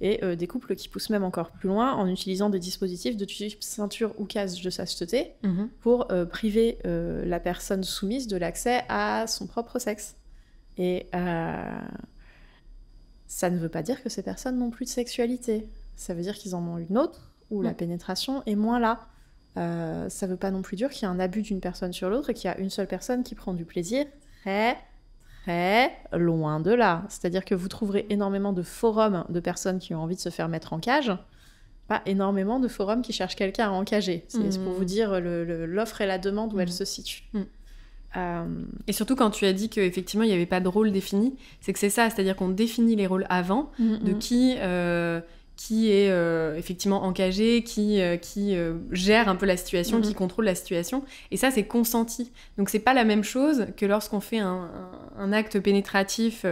et des couples qui poussent même encore plus loin en utilisant des dispositifs de type ceinture ou cage de chasteté pour priver la personne soumise de l'accès à son propre sexe. Et ça ne veut pas dire que ces personnes n'ont plus de sexualité. Ça veut dire qu'ils en ont une autre, où la pénétration est moins là. Ça veut pas non plus dire qu'il y a un abus d'une personne sur l'autre et qu'il y a une seule personne qui prend du plaisir. Très, très loin de là. C'est-à-dire que vous trouverez énormément de forums de personnes qui ont envie de se faire mettre en cage, pas énormément de forums qui cherchent quelqu'un à encager. C'est pour vous dire l'offre et la demande où elle se situe. Et surtout quand tu as dit qu'effectivement il n'y avait pas de rôle défini, c'est que c'est ça, c'est-à-dire qu'on définit les rôles avant, de qui est effectivement encagé, qui gère un peu la situation, qui contrôle la situation. Et ça, c'est consenti. Donc, c'est pas la même chose que lorsqu'on fait un acte pénétratif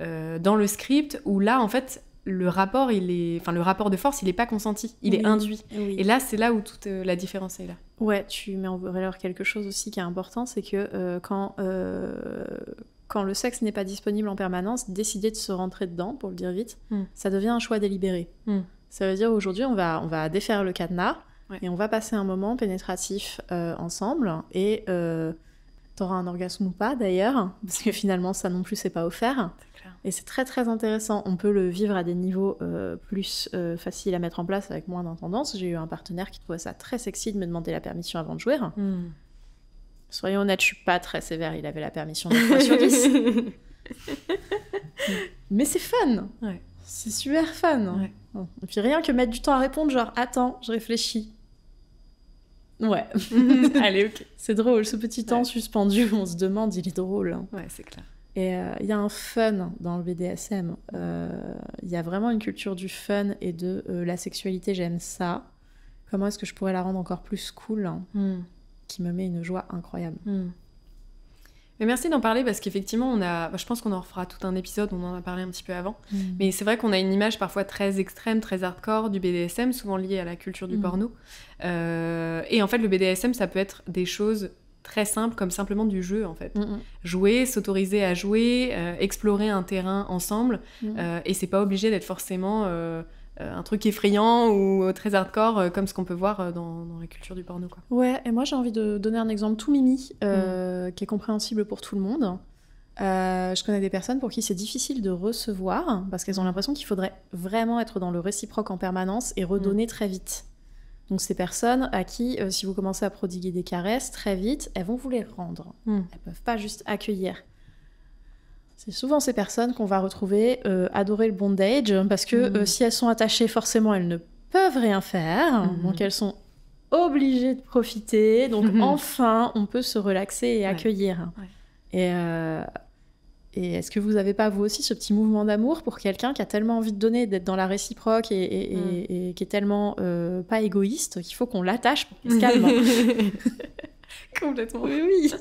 dans le script, où là, en fait, le rapport de force, il est pas consenti, il est induit. Oui. Et là, c'est là où toute la différence est là. Ouais, tu mets en valeur quelque chose aussi qui est important, c'est que quand le sexe n'est pas disponible en permanence, décider de se rentrer dedans, pour le dire vite, ça devient un choix délibéré. Ça veut dire aujourd'hui, on va défaire le cadenas et on va passer un moment pénétratif ensemble et t'auras un orgasme ou pas d'ailleurs, parce que finalement ça non plus c'est pas offert. C'est clair. Et c'est très très intéressant. On peut le vivre à des niveaux plus faciles à mettre en place avec moins d'intendance. J'ai eu un partenaire qui trouvait ça très sexy de me demander la permission avant de jouer. Soyons honnêtes, je suis pas très sévère, il avait la permission 9 fois sur 10. Mais c'est fun. Ouais. C'est super fun. Ouais. Et puis rien que mettre du temps à répondre, genre attends, je réfléchis. Ouais. Allez, ok. C'est drôle, ce petit temps suspendu où on se demande, il est drôle. Ouais, c'est clair. Et il y a un fun dans le BDSM. Il y a vraiment une culture du fun et de la sexualité, j'aime ça. Comment est-ce que je pourrais la rendre encore plus cool, qui me met une joie incroyable. Mais merci d'en parler parce qu'effectivement, je pense qu'on en refera tout un épisode, on en a parlé un petit peu avant. Mais c'est vrai qu'on a une image parfois très extrême, très hardcore du BDSM, souvent liée à la culture du porno. Et en fait, le BDSM, ça peut être des choses très simples, comme simplement du jeu, en fait. Jouer, s'autoriser à jouer, explorer un terrain ensemble. Et c'est pas obligé d'être forcément un truc effrayant ou très hardcore, comme ce qu'on peut voir dans la culture du porno, quoi. Ouais, et moi j'ai envie de donner un exemple tout mimi, qui est compréhensible pour tout le monde. Je connais des personnes pour qui c'est difficile de recevoir, parce qu'elles ont l'impression qu'il faudrait vraiment être dans le réciproque en permanence et redonner très vite. Donc ces personnes à qui, si vous commencez à prodiguer des caresses, très vite, elles vont vous les rendre. Elles peuvent pas juste accueillir. C'est souvent ces personnes qu'on va retrouver adorer le bondage, parce que si elles sont attachées, forcément, elles ne peuvent rien faire. Donc elles sont obligées de profiter. Donc enfin, on peut se relaxer et accueillir. Ouais. Et est-ce que vous n'avez pas, vous aussi, ce petit mouvement d'amour pour quelqu'un qui a tellement envie de donner, d'être dans la réciproque et qui est tellement pas égoïste qu'il faut qu'on l'attache pour qu'il se calme. Complètement. Oui.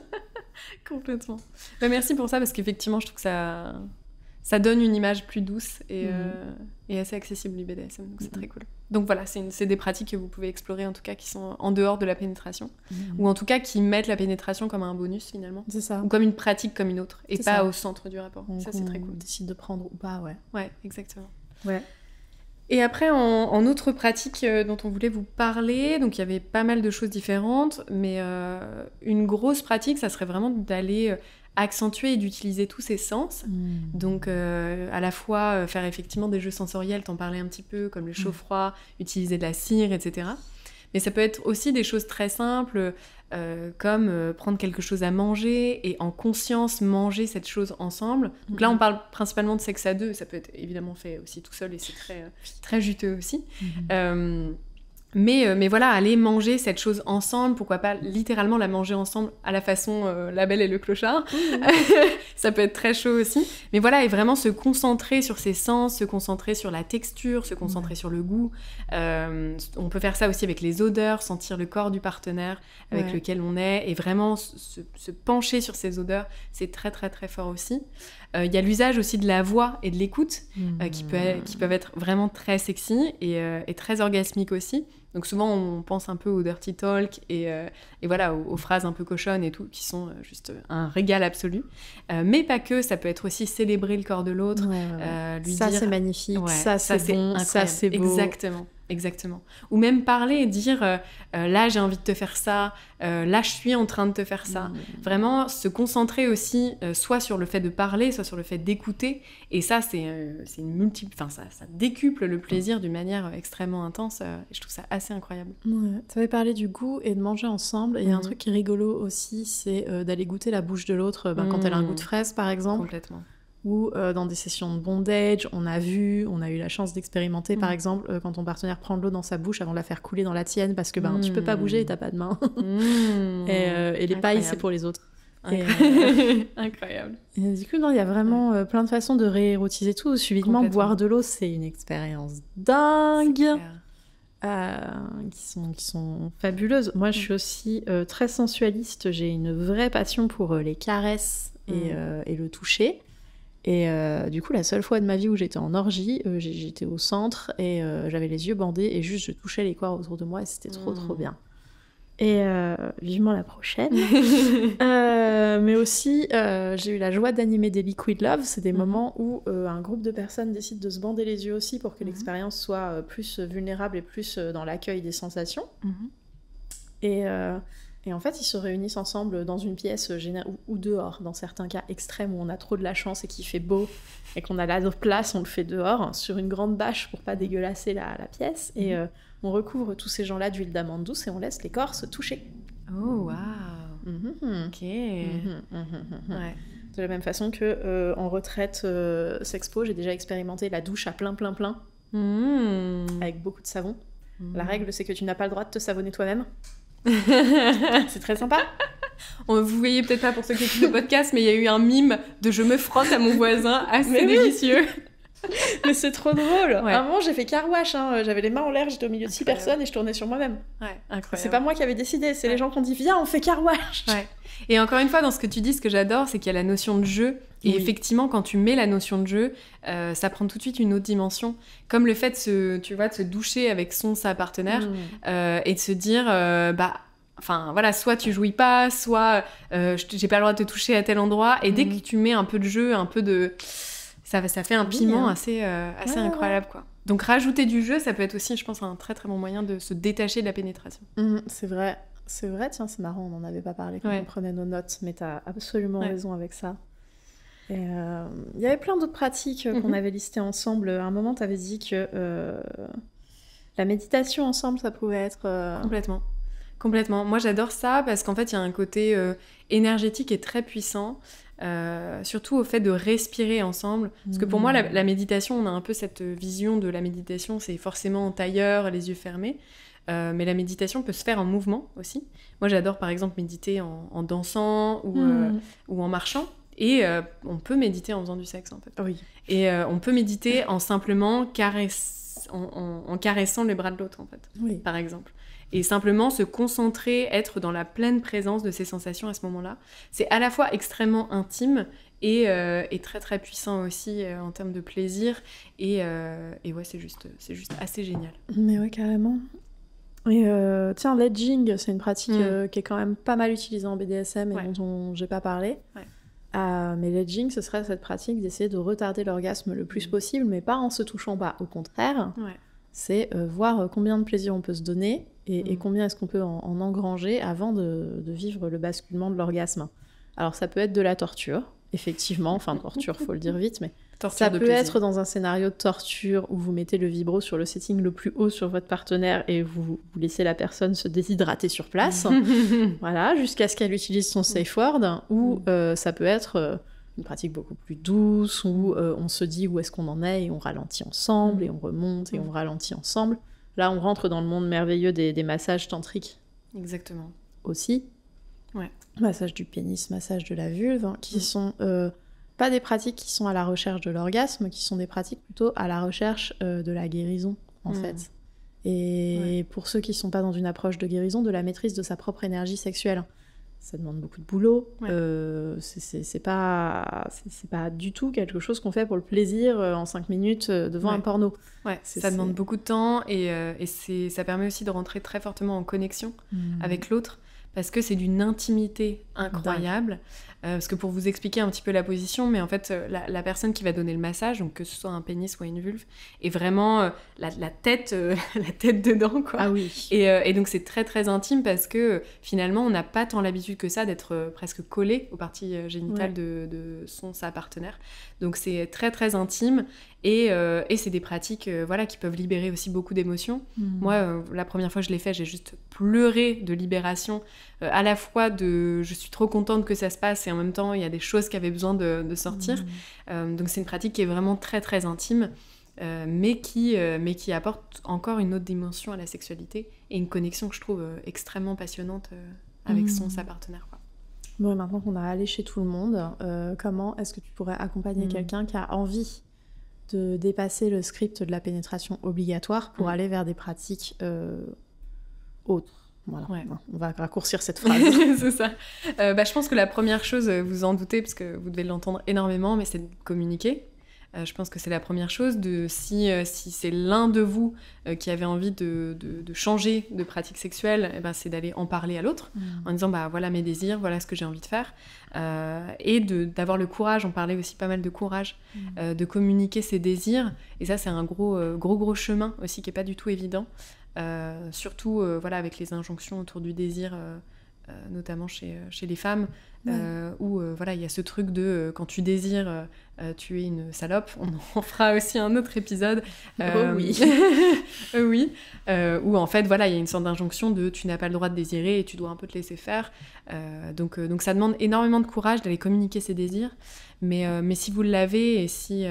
Complètement. Bah, merci pour ça, parce qu'effectivement, je trouve que ça donne une image plus douce et assez accessible du BDSM, donc c'est très cool. Donc voilà, c'est des pratiques que vous pouvez explorer, en tout cas, qui sont en dehors de la pénétration, ou en tout cas qui mettent la pénétration comme un bonus, finalement. C'est ça. Ou comme une pratique comme une autre, et c'est pas ça. Au centre du rapport. Donc, ça, c'est très cool. On décide de prendre ou pas, ouais. Ouais, exactement. Ouais. Et après, en autre pratique dont on voulait vous parler, donc il y avait pas mal de choses différentes, mais une grosse pratique, ça serait vraiment d'aller accentuer et d'utiliser tous ses sens. Donc à la fois faire effectivement des jeux sensoriels, t'en parlais un petit peu, comme le chaud-froid, utiliser de la cire, etc. Mais ça peut être aussi des choses très simples, comme prendre quelque chose à manger et en conscience manger cette chose ensemble. Donc là, on parle principalement de sexe à deux. Ça peut être évidemment fait aussi tout seul et c'est très, très juteux aussi. Mais voilà, aller manger cette chose ensemble, pourquoi pas littéralement la manger ensemble à la façon La Belle et le Clochard. Ça peut être très chaud aussi. Mais voilà, et vraiment se concentrer sur ses sens, se concentrer sur la texture, se concentrer sur le goût. On peut faire ça aussi avec les odeurs, sentir le corps du partenaire avec lequel on est, et vraiment se pencher sur ces odeurs, c'est très très très fort aussi. Il y a l'usage aussi de la voix et de l'écoute qui peuvent être vraiment très sexy et très orgasmiques aussi. Donc souvent on pense un peu au dirty talk et voilà, aux phrases un peu cochonnes et tout, qui sont juste un régal absolu. Mais pas que, ça peut être aussi célébrer le corps de l'autre, lui ça dire... c'est magnifique, ça c'est bon, incroyable. Ça c'est beau. Exactement. Ou même parler et dire là j'ai envie de te faire ça, là je suis en train de te faire ça. Vraiment se concentrer aussi soit sur le fait de parler, soit sur le fait d'écouter. Et ça c'est une multiple, enfin ça décuple le plaisir d'une manière extrêmement intense. Et je trouve ça assez incroyable. Ouais. Tu avais parlé du goût et de manger ensemble. Et il y a un truc qui est rigolo aussi, c'est d'aller goûter la bouche de l'autre quand elle a un goût de fraise par exemple. Complètement. Ou dans des sessions de bondage, on a eu la chance d'expérimenter, par exemple, quand ton partenaire prend de l'eau dans sa bouche avant de la faire couler dans la tienne, parce que tu peux pas bouger et t'as pas de main. Et les pailles, c'est pour les autres. Incroyable. Et du coup, il y a vraiment plein de façons de réérotiser tout. Subitement, boire de l'eau, c'est une expérience dingue. Qui sont fabuleuses. Moi, je suis aussi très sensualiste. J'ai une vraie passion pour les caresses et le toucher. Et du coup, la seule fois de ma vie où j'étais en orgie, j'étais au centre et j'avais les yeux bandés et juste je touchais les corps autour de moi et c'était trop bien. Et vivement la prochaine. Mais aussi, j'ai eu la joie d'animer des Liquid Love. C'est des moments où un groupe de personnes décide de se bander les yeux aussi pour que l'expérience soit plus vulnérable et plus dans l'accueil des sensations. Et en fait, ils se réunissent ensemble dans une pièce ou dehors, dans certains cas extrêmes où on a trop de la chance et qu'il fait beau et qu'on a la place, on le fait dehors, sur une grande bâche pour pas dégueulasser la pièce. Et on recouvre tous ces gens-là d'huile d'amande douce et on laisse les corps se toucher. Oh, waouh. Ok. Ouais. De la même façon que en retraite Sexpo, j'ai déjà expérimenté la douche à plein, avec beaucoup de savon. La règle, c'est que tu n'as pas le droit de te savonner toi-même. C'est très sympa. Vous voyez peut-être pas pour ceux qui écoutent le podcast, mais il y a eu un mime de je me frotte à mon voisin, assez délicieux. Mais c'est trop drôle. À un moment, j'ai fait car wash, j'avais les mains en l'air, j'étais au milieu de 6 personnes et je tournais sur moi-même. Ouais, incroyable. C'est pas moi qui avais décidé, c'est les gens qui ont dit viens, on fait car wash. Ouais. Et encore une fois, dans ce que tu dis, ce que j'adore, c'est qu'il y a la notion de jeu. Et effectivement, quand tu mets la notion de jeu, ça prend tout de suite une autre dimension. Comme le fait de se doucher avec sa partenaire et de se dire, enfin voilà, soit tu jouis pas, soit j'ai pas le droit de te toucher à tel endroit. Et dès que tu mets un peu de jeu, un peu de... Ça fait un piment assez incroyable, quoi. Donc rajouter du jeu, ça peut être aussi, je pense, un très très bon moyen de se détacher de la pénétration. C'est vrai, tiens, c'est marrant, on n'en avait pas parlé quand on prenait nos notes, mais t'as absolument raison avec ça. Et il y avait plein d'autres pratiques qu'on avait listées ensemble. À un moment, t'avais dit que la méditation ensemble, ça pouvait être... Complètement. Moi, j'adore ça parce qu'en fait, il y a un côté énergétique et très puissant. Surtout au fait de respirer ensemble, parce que pour moi la méditation, on a un peu cette vision de la méditation, c'est forcément en tailleur, les yeux fermés, mais la méditation peut se faire en mouvement aussi. Moi j'adore par exemple méditer en dansant ou en marchant, et on peut méditer en faisant du sexe en fait. Et on peut méditer en simplement en caressant les bras de l'autre en fait, par exemple. Et simplement se concentrer, être dans la pleine présence de ses sensations à ce moment-là. C'est à la fois extrêmement intime et très très puissant aussi en termes de plaisir. Et ouais, c'est juste assez génial. Mais ouais, carrément. Et tiens, l'edging, c'est une pratique qui est quand même pas mal utilisée en BDSM et dont j'ai pas parlé. Mais l'edging, ce serait cette pratique d'essayer de retarder l'orgasme le plus possible, mais pas en se touchant pas. Au contraire, c'est voir combien de plaisir on peut se donner et combien est-ce qu'on peut en engranger avant de vivre le basculement de l'orgasme. Alors ça peut être de la torture, effectivement, enfin torture, faut le dire vite, mais ça peut être dans un scénario de torture où vous mettez le vibro sur le setting le plus haut sur votre partenaire et vous laissez la personne se déshydrater sur place, voilà, jusqu'à ce qu'elle utilise son safe word, ou ça peut être une pratique beaucoup plus douce, où on se dit où est-ce qu'on en est et on ralentit ensemble, et on remonte et on ralentit ensemble. Là, on rentre dans le monde merveilleux des massages tantriques. Exactement. Aussi. Massage du pénis, massage de la vulve, qui sont pas des pratiques qui sont à la recherche de l'orgasme, qui sont des pratiques plutôt à la recherche de la guérison, en fait. Et pour ceux qui sont pas dans une approche de guérison, de la maîtrise de sa propre énergie sexuelle. Ça demande beaucoup de boulot. C'est pas du tout quelque chose qu'on fait pour le plaisir en 5 minutes devant un porno. Ça demande beaucoup de temps et ça permet aussi de rentrer très fortement en connexion avec l'autre, parce que c'est d'une intimité incroyable. Parce que pour vous expliquer un petit peu la position, mais en fait, la personne qui va donner le massage, donc que ce soit un pénis ou une vulve, est vraiment la tête dedans, quoi. Ah oui. Et donc c'est très très intime parce que finalement, on n'a pas tant l'habitude que ça d'être presque collé aux parties génitales de sa partenaire. Donc c'est très très intime et c'est des pratiques qui peuvent libérer aussi beaucoup d'émotions. Moi, la première fois que je l'ai fait, j'ai juste pleuré de libération, à la fois de je suis trop contente que ça se passe et en même temps il y a des choses qui avaient besoin de sortir. Donc c'est une pratique qui est vraiment très très intime, mais qui apporte encore une autre dimension à la sexualité et une connexion que je trouve extrêmement passionnante avec sa partenaire, quoi. Bon, maintenant qu'on a alléché tout le monde, comment est-ce que tu pourrais accompagner quelqu'un qui a envie de dépasser le script de la pénétration obligatoire pour aller vers des pratiques autres? Voilà, Ouais. on va raccourcir cette phrase. C'est ça. Je pense que la première chose, vous en doutez, parce que vous devez l'entendre énormément, mais c'est de communiquer. Je pense que c'est la première chose. Si c'est l'un de vous qui avait envie de changer de pratique sexuelle, c'est d'aller en parler à l'autre, en disant voilà mes désirs, voilà ce que j'ai envie de faire. Et d'avoir le courage, on parlait aussi pas mal de courage, de communiquer ses désirs. Et ça, c'est un gros chemin aussi qui n'est pas du tout évident. Surtout avec les injonctions autour du désir, notamment chez les femmes, où il y a ce truc de quand tu désires, tu es une salope. On en fera aussi un autre épisode. Oui. Oui. Où en fait, il y a une sorte d'injonction de tu n'as pas le droit de désirer et tu dois un peu te laisser faire. Donc ça demande énormément de courage d'aller communiquer ses désirs. Mais si vous l'avez et si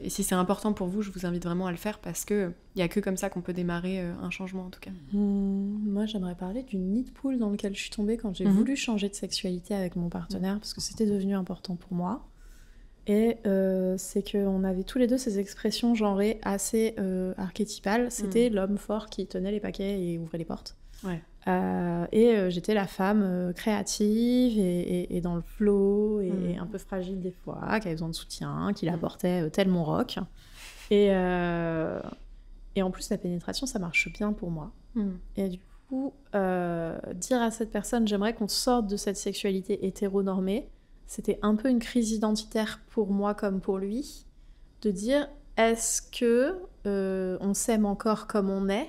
c'est important pour vous, je vous invite vraiment à le faire parce qu'il n'y a que comme ça qu'on peut démarrer un changement en tout cas. Moi, j'aimerais parler du nid de poule dans lequel je suis tombée quand j'ai voulu changer de sexualité avec mon partenaire parce que c'était devenu important pour moi. Et c'est qu'on avait tous les deux ces expressions genrées assez archétypales. C'était l'homme fort qui tenait les paquets et ouvrait les portes. Ouais. J'étais la femme créative et dans le flow et un peu fragile des fois, qui avait besoin de soutien, qui l'apportait tel mon roc. Et en plus, la pénétration, ça marche bien pour moi. Et du coup, dire à cette personne, j'aimerais qu'on sorte de cette sexualité hétéronormée, c'était un peu une crise identitaire pour moi comme pour lui, de dire, est-ce que on s'aime encore comme on est ?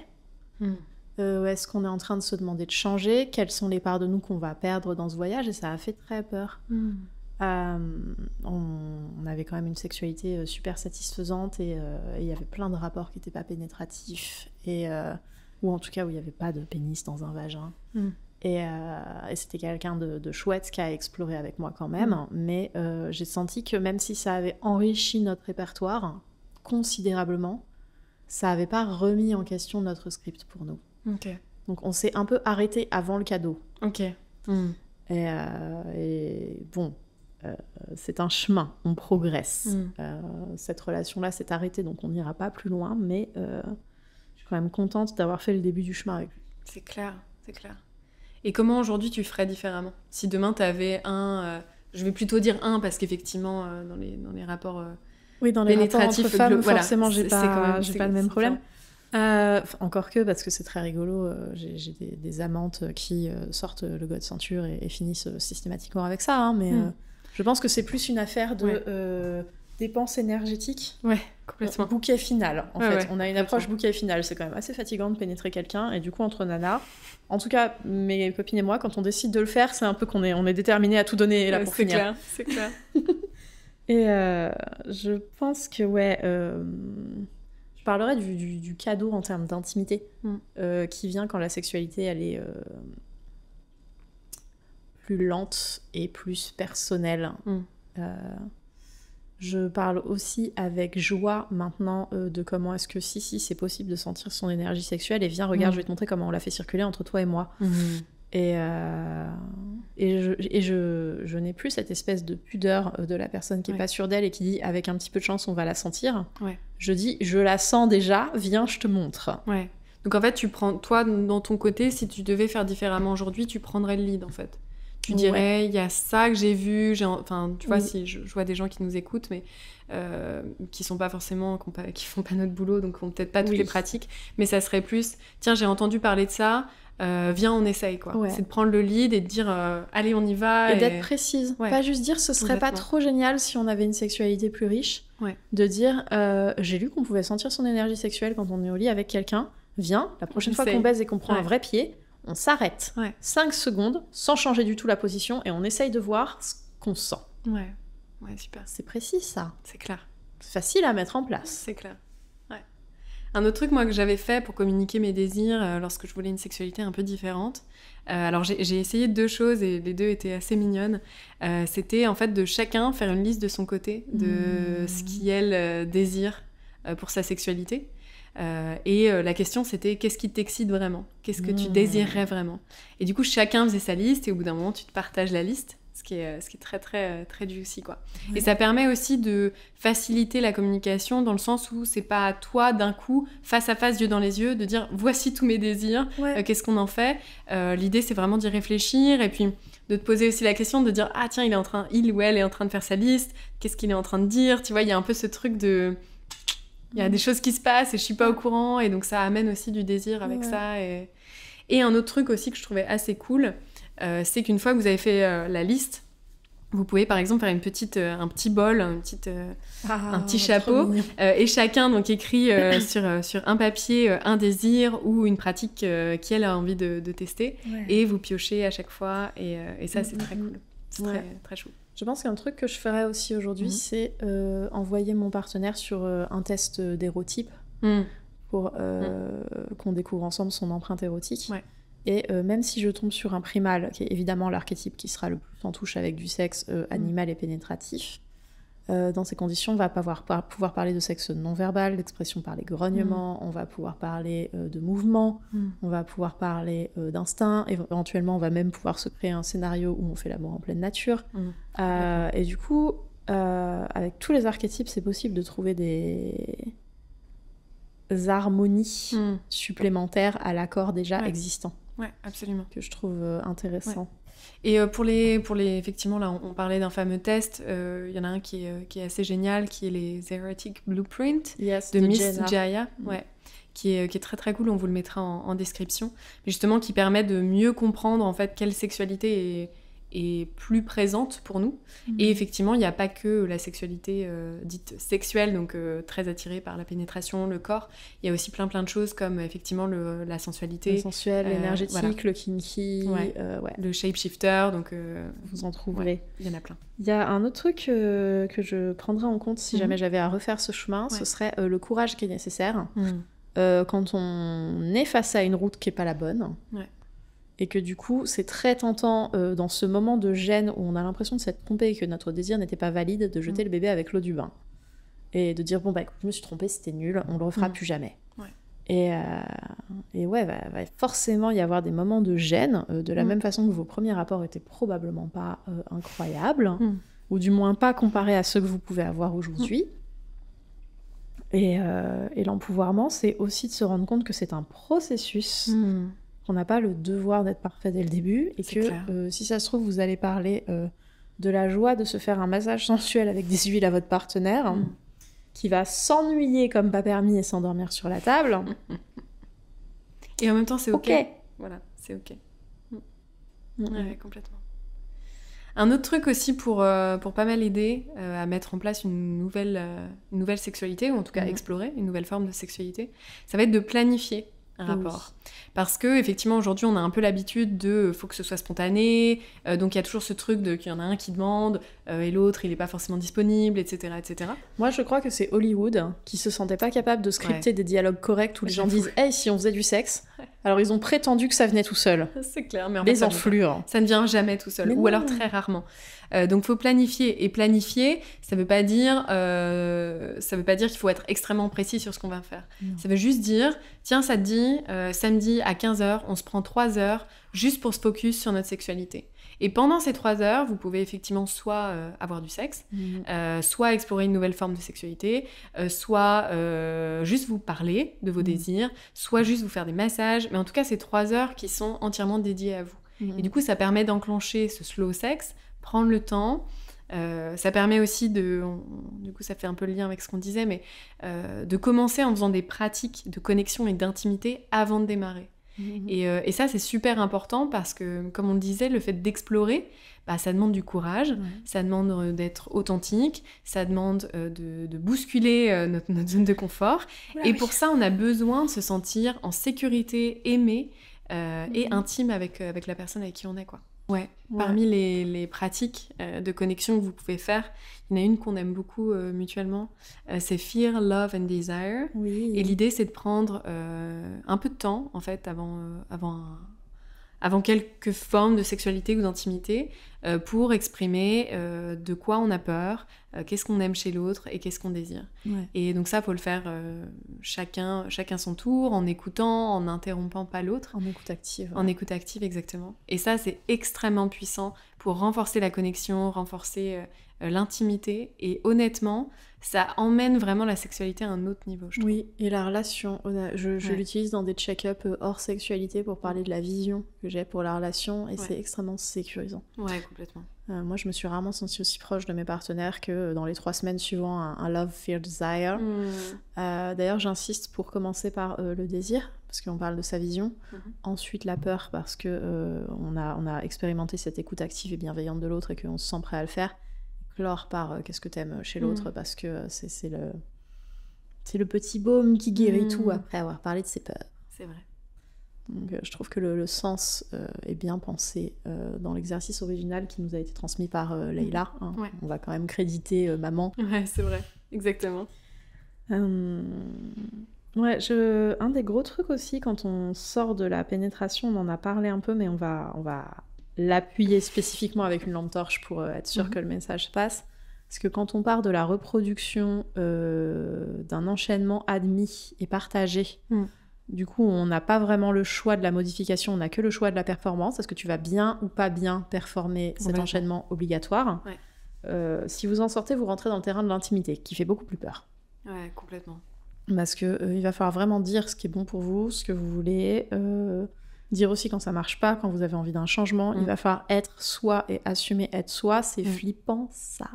Est-ce qu'on est en train de se demander de changer ? Quelles sont les parts de nous qu'on va perdre dans ce voyage ? Et ça a fait très peur. On avait quand même une sexualité super satisfaisante et il y avait plein de rapports qui n'étaient pas pénétratifs ou en tout cas où il n'y avait pas de pénis dans un vagin. Et c'était quelqu'un de chouette qui a exploré avec moi quand même. Mais j'ai senti que même si ça avait enrichi notre répertoire considérablement, ça n'avait pas remis en question notre script pour nous. Okay. Donc on s'est un peu arrêté avant le cadeau. Ok. Et bon, c'est un chemin, on progresse. Cette relation-là s'est arrêtée, donc on n'ira pas plus loin, mais je suis quand même contente d'avoir fait le début du chemin avec lui. C'est clair, c'est clair. Et comment aujourd'hui tu ferais différemment ? Si demain tu avais je vais plutôt dire parce qu'effectivement dans les rapports oui, dans les rapports entre femmes, forcément j'ai pas le même problème. Encore que, parce que c'est très rigolo, j'ai des amantes qui sortent le god ceinture et finissent systématiquement avec ça, mais je pense que c'est plus une affaire de dépense énergétique. Ouais, complètement. Bouquet final, en fait. Ouais, on a une approche bouquet final, c'est quand même assez fatigant de pénétrer quelqu'un, et du coup, entre nanas, en tout cas, mes copines et moi, quand on décide de le faire, c'est un peu qu'on est déterminé à tout donner là pour finir. C'est clair. Et je pense que, je parlerais du cadeau en termes d'intimité qui vient quand la sexualité, elle est plus lente et plus personnelle. Je parle aussi avec joie maintenant de comment est-ce que si c'est possible de sentir son énergie sexuelle et viens, regarde, je vais te montrer comment on l'a fait circuler entre toi et moi. Et je n'ai plus cette espèce de pudeur de la personne qui n'est pas sûre d'elle et qui dit avec un petit peu de chance on va la sentir. Je dis je la sens déjà, viens je te montre. Donc en fait tu prends, toi dans ton côté, si tu devais faire différemment aujourd'hui, tu prendrais le lead en fait. Tu dirais il y a ça que j'ai vu, enfin tu vois, si je vois des gens qui nous écoutent mais qui sont pas forcément, qui font pas notre boulot, donc qui ont peut-être pas toutes les pratiques, mais ça serait plus tiens j'ai entendu parler de ça, viens on essaye quoi. C'est de prendre le lead et de dire allez on y va et d'être précise, pas juste dire ce serait pas trop génial si on avait une sexualité plus riche, de dire j'ai lu qu'on pouvait sentir son énergie sexuelle quand on est au lit avec quelqu'un, viens la prochaine fois qu'on baise et qu'on prend un vrai pied, on s'arrête 5 secondes sans changer du tout la position et on essaye de voir ce qu'on sent. Ouais, super. C'est précis ça. C'est clair. C'est facile à mettre en place. C'est clair. Un autre truc, moi, que j'avais fait pour communiquer mes désirs lorsque je voulais une sexualité un peu différente, alors j'ai essayé 2 choses et les 2 étaient assez mignonnes. C'était en fait de chacun faire une liste de son côté de ce qu'elle désire pour sa sexualité. Et la question c'était qu'est-ce qui t'excite vraiment ? Qu'est-ce que tu désirerais vraiment ? Et du coup chacun faisait sa liste et au bout d'un moment tu te partages la liste Ce qui est très, très, très juicy, quoi. Ouais. Et ça permet aussi de faciliter la communication dans le sens où c'est pas à toi, d'un coup, face à face, yeux dans les yeux, de dire « voici tous mes désirs, qu'est-ce qu'on en fait ?» L'idée, c'est vraiment d'y réfléchir et puis de te poser aussi la question de dire « ah tiens, il ou elle est en train de faire sa liste, qu'est-ce qu'il est en train de dire ?» Tu vois, il y a un peu ce truc de... Il y a des choses qui se passent et je suis pas au courant et donc ça amène aussi du désir avec ça. Et un autre truc aussi que je trouvais assez cool... c'est qu'une fois que vous avez fait la liste, vous pouvez par exemple faire un petit bol, un petit chapeau, et chacun donc écrit sur un papier un désir ou une pratique qu'elle a envie de tester, et vous piochez à chaque fois, et ça c'est très cool, c'est très, très chou. Je pense qu'un truc que je ferais aussi aujourd'hui, c'est envoyer mon partenaire sur un test d'érotype pour qu'on découvre ensemble son empreinte érotique. Ouais. Et même si je tombe sur un primal, qui est évidemment l'archétype qui sera le plus en touche avec du sexe animal et pénétratif, dans ces conditions, on va pouvoir parler de sexe non-verbal, d'expression par les grognements, on va pouvoir parler de mouvements, on va pouvoir parler d'instinct, éventuellement on va même pouvoir se créer un scénario où on fait l'amour en pleine nature. Et du coup, avec tous les archétypes, c'est possible de trouver des harmonies supplémentaires à l'accord déjà existant. Ouais, absolument. Que je trouve intéressant. Ouais. Et pour les effectivement, là, on parlait d'un fameux test. Il y en a un qui est assez génial, qui est les Erotic Blueprint de Miss Jaya. Ouais. Qui est très très cool, on vous le mettra en description. Mais justement, qui permet de mieux comprendre en fait quelle sexualité est plus présente pour nous. Et effectivement, il n'y a pas que la sexualité dite sexuelle, donc très attirée par la pénétration, le corps. Il y a aussi plein de choses comme effectivement la sensualité. Le sensuel, l'énergétique, le kinky, le shapeshifter, donc vous en trouverez. Il y en a plein. Il y a un autre truc que je prendrais en compte si jamais j'avais à refaire ce chemin, ce serait le courage qui est nécessaire quand on est face à une route qui n'est pas la bonne. Ouais. Et que du coup, c'est très tentant dans ce moment de gêne où on a l'impression de s'être trompé et que notre désir n'était pas valide, de jeter le bébé avec l'eau du bain. Et de dire, bon, bah écoute, je me suis trompée, c'était nul, on le refera plus jamais. Ouais. Et ouais, va forcément y avoir des moments de gêne, de la même façon que vos premiers rapports étaient probablement pas incroyables, ou du moins pas comparés à ceux que vous pouvez avoir aujourd'hui. Et l'empouvoirment, c'est aussi de se rendre compte que c'est un processus... qu'on n'a pas le devoir d'être parfait dès le début, et que si ça se trouve, vous allez parler de la joie de se faire un massage sensuel avec des huiles à votre partenaire, qui va s'ennuyer comme pas permis et s'endormir sur la table. Et en même temps, c'est OK. Voilà, c'est OK. Ouais, complètement. Un autre truc aussi pour pas mal aider à mettre en place une nouvelle sexualité, ou en tout cas explorer une nouvelle forme de sexualité, ça va être de planifier un rapport. Parce que effectivement aujourd'hui on a un peu l'habitude de faut que ce soit spontané, donc il y a toujours ce truc de qu'il y en a un qui demande et l'autre il est pas forcément disponible, etc. Moi je crois que c'est Hollywood qui se sentait pas capable de scripter des dialogues corrects où les gens disent hey, si on faisait du sexe, alors ils ont prétendu que ça venait tout seul. C'est clair, mais en les enflures. Ça ne vient jamais tout seul, ou alors très rarement. Donc faut planifier, et planifier ça veut pas dire qu'il faut être extrêmement précis sur ce qu'on va faire. Ça veut juste dire tiens, ça te dit samedi à 15h on se prend 3 heures juste pour se focus sur notre sexualité, et pendant ces 3 heures vous pouvez effectivement soit avoir du sexe, soit explorer une nouvelle forme de sexualité, soit juste vous parler de vos désirs, soit juste vous faire des massages, mais en tout cas c'est 3 heures qui sont entièrement dédiées à vous. Et du coup ça permet d'enclencher ce slow sex, prendre le temps. Ça permet aussi du coup ça fait un peu le lien avec ce qu'on disait, mais de commencer en faisant des pratiques de connexion et d'intimité avant de démarrer. Et ça c'est super important parce que, comme on le disait, le fait d'explorer, ça demande du courage, ça demande d'être authentique, ça demande de bousculer notre zone de confort, et pour ça on a besoin de se sentir en sécurité, aimé et intime avec la personne avec qui on est, quoi. Ouais. Parmi les pratiques de connexion que vous pouvez faire, il y en a une qu'on aime beaucoup mutuellement, c'est Fear, Love and Desire. Et l'idée, c'est de prendre un peu de temps, en fait, avant avant quelques formes de sexualité ou d'intimité, pour exprimer de quoi on a peur, qu'est-ce qu'on aime chez l'autre et qu'est-ce qu'on désire. Ouais. Et donc ça, faut le faire chacun son tour, en écoutant, en n'interrompant pas l'autre. En écoute active. En écoute active, exactement. Et ça, c'est extrêmement puissant pour renforcer la connexion, renforcer l'intimité. Et honnêtement, ça emmène vraiment la sexualité à un autre niveau, je trouve. Oui, et la relation, je l'utilise dans des check-up hors sexualité pour parler de la vision que j'ai pour la relation, et c'est extrêmement sécurisant. Ouais, complètement. Moi, je me suis rarement sentie aussi proche de mes partenaires que dans les 3 semaines suivant un Love, Fear, Desire. D'ailleurs, j'insiste pour commencer par le désir, parce qu'on parle de sa vision. Ensuite, la peur, parce que on a expérimenté cette écoute active et bienveillante de l'autre et qu'on se sent prêt à le faire. Clore par qu'est-ce que t'aimes chez l'autre, parce que c'est le petit baume qui guérit tout après avoir parlé de ses peurs. C'est vrai. Donc je trouve que le sens est bien pensé dans l'exercice original qui nous a été transmis par Leïla. On va quand même créditer maman. Ouais, c'est vrai, exactement. Ouais, un des gros trucs aussi quand on sort de la pénétration, on en a parlé un peu, mais on va l'appuyer spécifiquement avec une lampe torche pour être sûr que le message passe. Parce que quand on part de la reproduction d'un enchaînement admis et partagé, du coup, on n'a pas vraiment le choix de la modification, on n'a que le choix de la performance. Est-ce que tu vas bien ou pas bien performer cet enchaînement obligatoire ? Si vous en sortez, vous rentrez dans le terrain de l'intimité, qui fait beaucoup plus peur. Ouais, complètement. Parce que il va falloir vraiment dire ce qui est bon pour vous, ce que vous voulez, dire aussi quand ça marche pas, quand vous avez envie d'un changement. Il va falloir être soi et assumer être soi. C'est flippant, ça.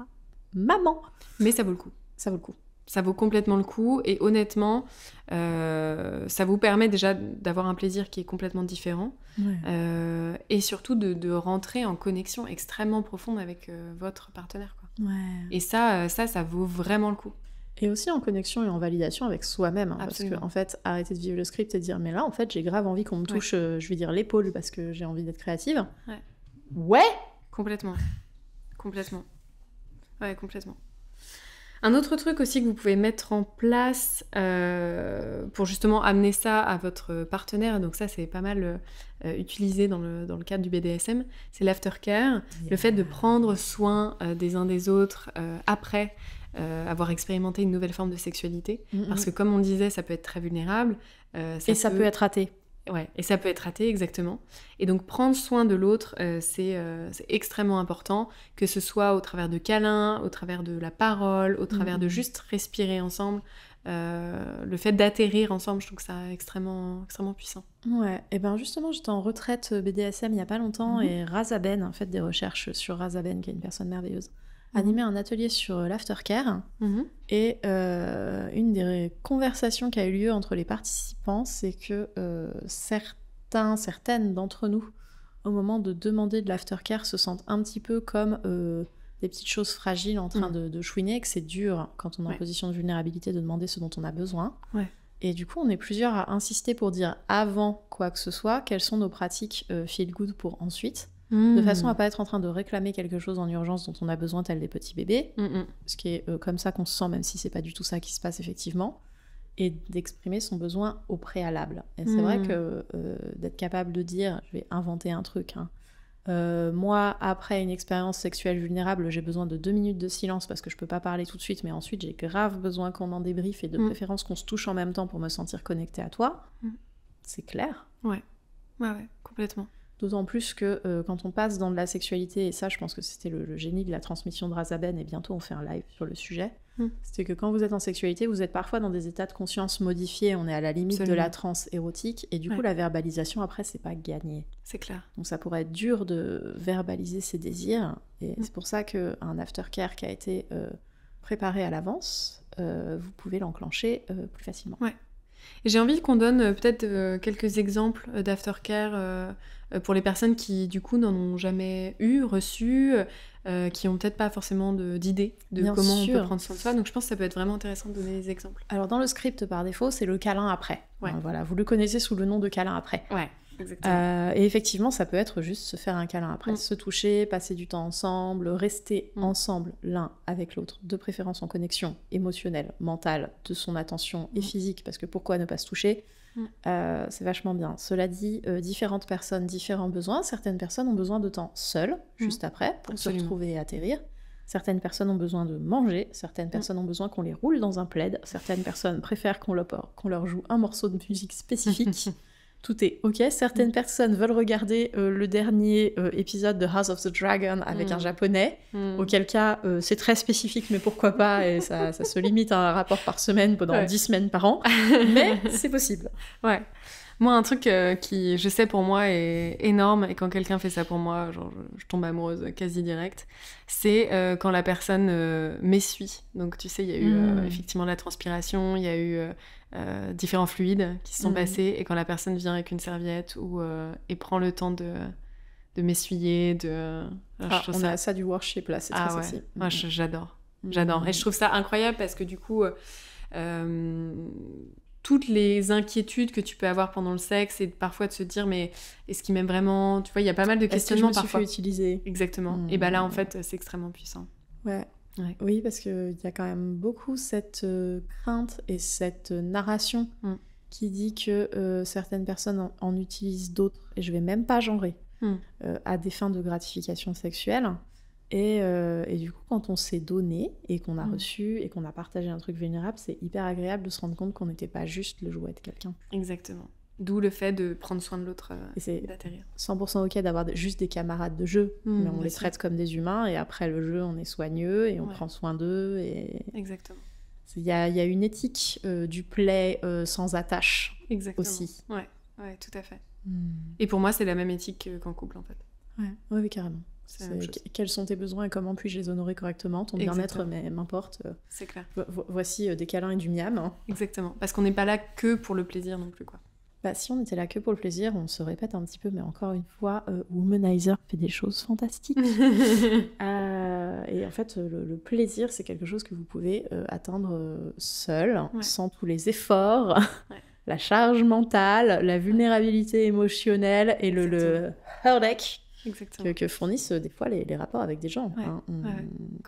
Maman. Mais ça vaut le coup. Ça vaut le coup. Ça vaut complètement le coup, et honnêtement, ça vous permet déjà d'avoir un plaisir qui est complètement différent, et surtout de rentrer en connexion extrêmement profonde avec votre partenaire, quoi. Et ça vaut vraiment le coup. Et aussi en connexion et en validation avec soi-même, parce que en fait, arrêter de vivre le script et dire mais là en fait j'ai grave envie qu'on me touche, je vais dire l'épaule parce que j'ai envie d'être créative. Complètement. Ouais, complètement. Un autre truc aussi que vous pouvez mettre en place pour justement amener ça à votre partenaire, donc ça c'est pas mal utilisé dans le cadre du BDSM, c'est l'aftercare, le fait de prendre soin des uns des autres après avoir expérimenté une nouvelle forme de sexualité, parce que comme on disait, ça peut être très vulnérable. Ça peut être raté. Ouais, et ça peut être raté, exactement. Et donc prendre soin de l'autre, c'est extrêmement important, que ce soit au travers de câlins, au travers de la parole, au travers de juste respirer ensemble. Le fait d'atterrir ensemble, je trouve que ça extrêmement, extrêmement puissant. Ouais, et ben justement, j'étais en retraite BDSM il y a pas longtemps, et Razaben, en fait, des recherches sur Razaben, qui est une personne merveilleuse, animé un atelier sur l'aftercare, et une des conversations qui a eu lieu entre les participants, c'est que certaines d'entre nous, au moment de demander de l'aftercare, se sentent un petit peu comme des petites choses fragiles en train de chouiner, que c'est dur, quand on est en position de vulnérabilité, de demander ce dont on a besoin. Et du coup, on est plusieurs à insister pour dire, avant quoi que ce soit, quelles sont nos pratiques feel good pour ensuite, de façon à pas être en train de réclamer quelque chose en urgence dont on a besoin, tel des petits bébés, ce qui est comme ça qu'on se sent, même si c'est pas du tout ça qui se passe effectivement, et d'exprimer son besoin au préalable. Et c'est vrai que d'être capable de dire, je vais inventer un truc, moi, après une expérience sexuelle vulnérable, j'ai besoin de 2 minutes de silence parce que je peux pas parler tout de suite, mais ensuite j'ai grave besoin qu'on en débriefe, et de préférence qu'on se touche en même temps pour me sentir connectée à toi. C'est clair. Ouais, complètement. D'autant plus que quand on passe dans de la sexualité, et ça je pense que c'était le génie de la transmission de Razaben, et bientôt on fait un live sur le sujet, c'était que quand vous êtes en sexualité, vous êtes parfois dans des états de conscience modifiés, on est à la limite de la transe érotique, et du coup la verbalisation après c'est pas gagné. C'est clair. Donc ça pourrait être dur de verbaliser ses désirs, et c'est pour ça qu'un aftercare qui a été préparé à l'avance, vous pouvez l'enclencher plus facilement. Ouais. Et j'ai envie qu'on donne peut-être quelques exemples d'aftercare pour les personnes qui, du coup, n'en ont jamais reçu, qui n'ont peut-être pas forcément d'idée de comment on peut prendre soin de soi. Donc je pense que ça peut être vraiment intéressant de donner des exemples. Alors dans le script, par défaut, c'est le câlin après. Voilà, vous le connaissez sous le nom de câlin après. Exactement. Et effectivement, ça peut être juste se faire un câlin après, se toucher, passer du temps ensemble, rester ensemble l'un avec l'autre, de préférence en connexion émotionnelle, mentale, de son attention et physique, parce que pourquoi ne pas se toucher ? C'est vachement bien. Cela dit, différentes personnes, différents besoins. Certaines personnes ont besoin de temps seul, juste après, pour se retrouver et atterrir. Certaines personnes ont besoin de manger, certaines personnes ont besoin qu'on les roule dans un plaid, certaines personnes préfèrent qu'on leur joue un morceau de musique spécifique. Tout est ok. Certaines personnes veulent regarder le dernier épisode de House of the Dragon avec un japonais, auquel cas c'est très spécifique, mais pourquoi pas, et ça se limite à un rapport par semaine pendant 10 semaines par an, mais c'est possible. Ouais. Moi, un truc qui, je sais, pour moi est énorme, et quand quelqu'un fait ça pour moi, genre, je tombe amoureuse quasi direct, c'est quand la personne m'essuie. Donc, tu sais, il y a eu effectivement la transpiration, il y a eu différents fluides qui se sont passés, et quand la personne vient avec une serviette et prend le temps de m'essuyer, on a ça du worship, là, c'est très sexy. Moi, j'adore. J'adore. Et je trouve ça incroyable parce que du coup... toutes les inquiétudes que tu peux avoir pendant le sexe et parfois de se dire mais est-ce qu'il m'aime vraiment, tu vois, il y a pas mal de questionnements parfois. Est-ce que je me suis fait utiliser ? Exactement. Et bah là en fait c'est extrêmement puissant. Ouais. Oui, parce qu'il y a quand même beaucoup cette crainte et cette narration qui dit que certaines personnes en utilisent d'autres, et je vais même pas genrer, à des fins de gratification sexuelle. Et du coup, quand on s'est donné et qu'on a reçu et qu'on a partagé un truc vulnérable, c'est hyper agréable de se rendre compte qu'on n'était pas juste le jouet de quelqu'un. Exactement. D'où le fait de prendre soin de l'autre et c'est d'atterrir. 100% ok d'avoir juste des camarades de jeu, mais on les traite comme des humains, et après le jeu, on est soigneux et on prend soin d'eux. Exactement. Il y a une éthique du play sans attache. Exactement. Aussi. Ouais, tout à fait. Et pour moi, c'est la même éthique qu'en couple, en fait. Oui, carrément. Quels sont tes besoins et comment puis-je les honorer correctement ? Ton bien-être, mais m'importe. C'est clair. Voici des câlins et du miam. Exactement. Parce qu'on n'est pas là que pour le plaisir non plus, quoi. Bah, si on était là que pour le plaisir, on se répète un petit peu, mais encore une fois, Womanizer fait des choses fantastiques. Et en fait, le plaisir, c'est quelque chose que vous pouvez atteindre seul, sans tous les efforts, la charge mentale, la vulnérabilité émotionnelle et le heartache que fournissent des fois les rapports avec des gens.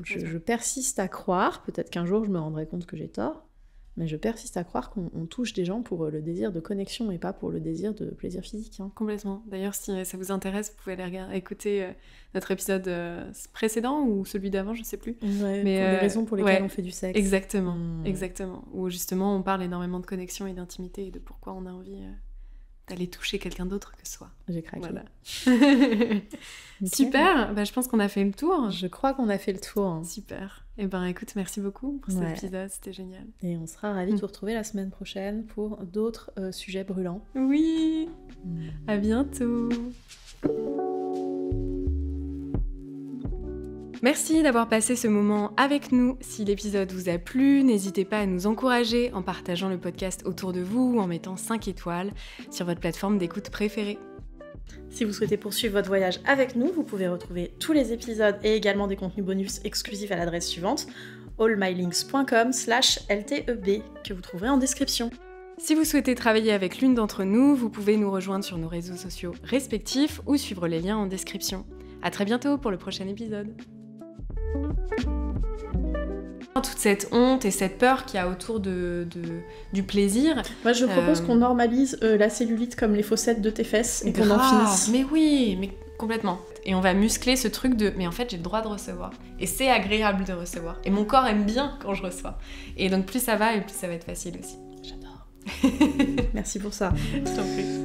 Je persiste à croire, peut-être qu'un jour je me rendrai compte que j'ai tort, mais je persiste à croire qu'on touche des gens pour le désir de connexion et pas pour le désir de plaisir physique. Complètement. D'ailleurs, si ça vous intéresse, vous pouvez aller écouter notre épisode précédent ou celui d'avant, je sais plus. Mais pour les raisons pour lesquelles on fait du sexe. Exactement, exactement. Où justement on parle énormément de connexion et d'intimité et de pourquoi on a envie d'aller toucher quelqu'un d'autre que soi. J'ai craqué. Voilà. Super, je pense qu'on a fait le tour. Je crois qu'on a fait le tour. Super. Et écoute, merci beaucoup pour cet épisode, c'était génial. Et on sera ravis de vous retrouver la semaine prochaine pour d'autres sujets brûlants. Oui, à bientôt. Merci d'avoir passé ce moment avec nous. Si l'épisode vous a plu, n'hésitez pas à nous encourager en partageant le podcast autour de vous ou en mettant 5 étoiles sur votre plateforme d'écoute préférée. Si vous souhaitez poursuivre votre voyage avec nous, vous pouvez retrouver tous les épisodes et également des contenus bonus exclusifs à l'adresse suivante, allmylinks.com/lteb, que vous trouverez en description. Si vous souhaitez travailler avec l'une d'entre nous, vous pouvez nous rejoindre sur nos réseaux sociaux respectifs ou suivre les liens en description. À très bientôt pour le prochain épisode. Toute cette honte et cette peur qu'il y a autour du plaisir. Moi, je propose qu'on normalise la cellulite comme les fossettes de tes fesses et qu'on en finisse. Mais oui, mais complètement. Et on va muscler ce truc de « mais en fait, j'ai le droit de recevoir. Et c'est agréable de recevoir. Et mon corps aime bien quand je reçois. » Et donc, plus ça va et plus ça va être facile aussi. J'adore. Merci pour ça. Je t'en prie.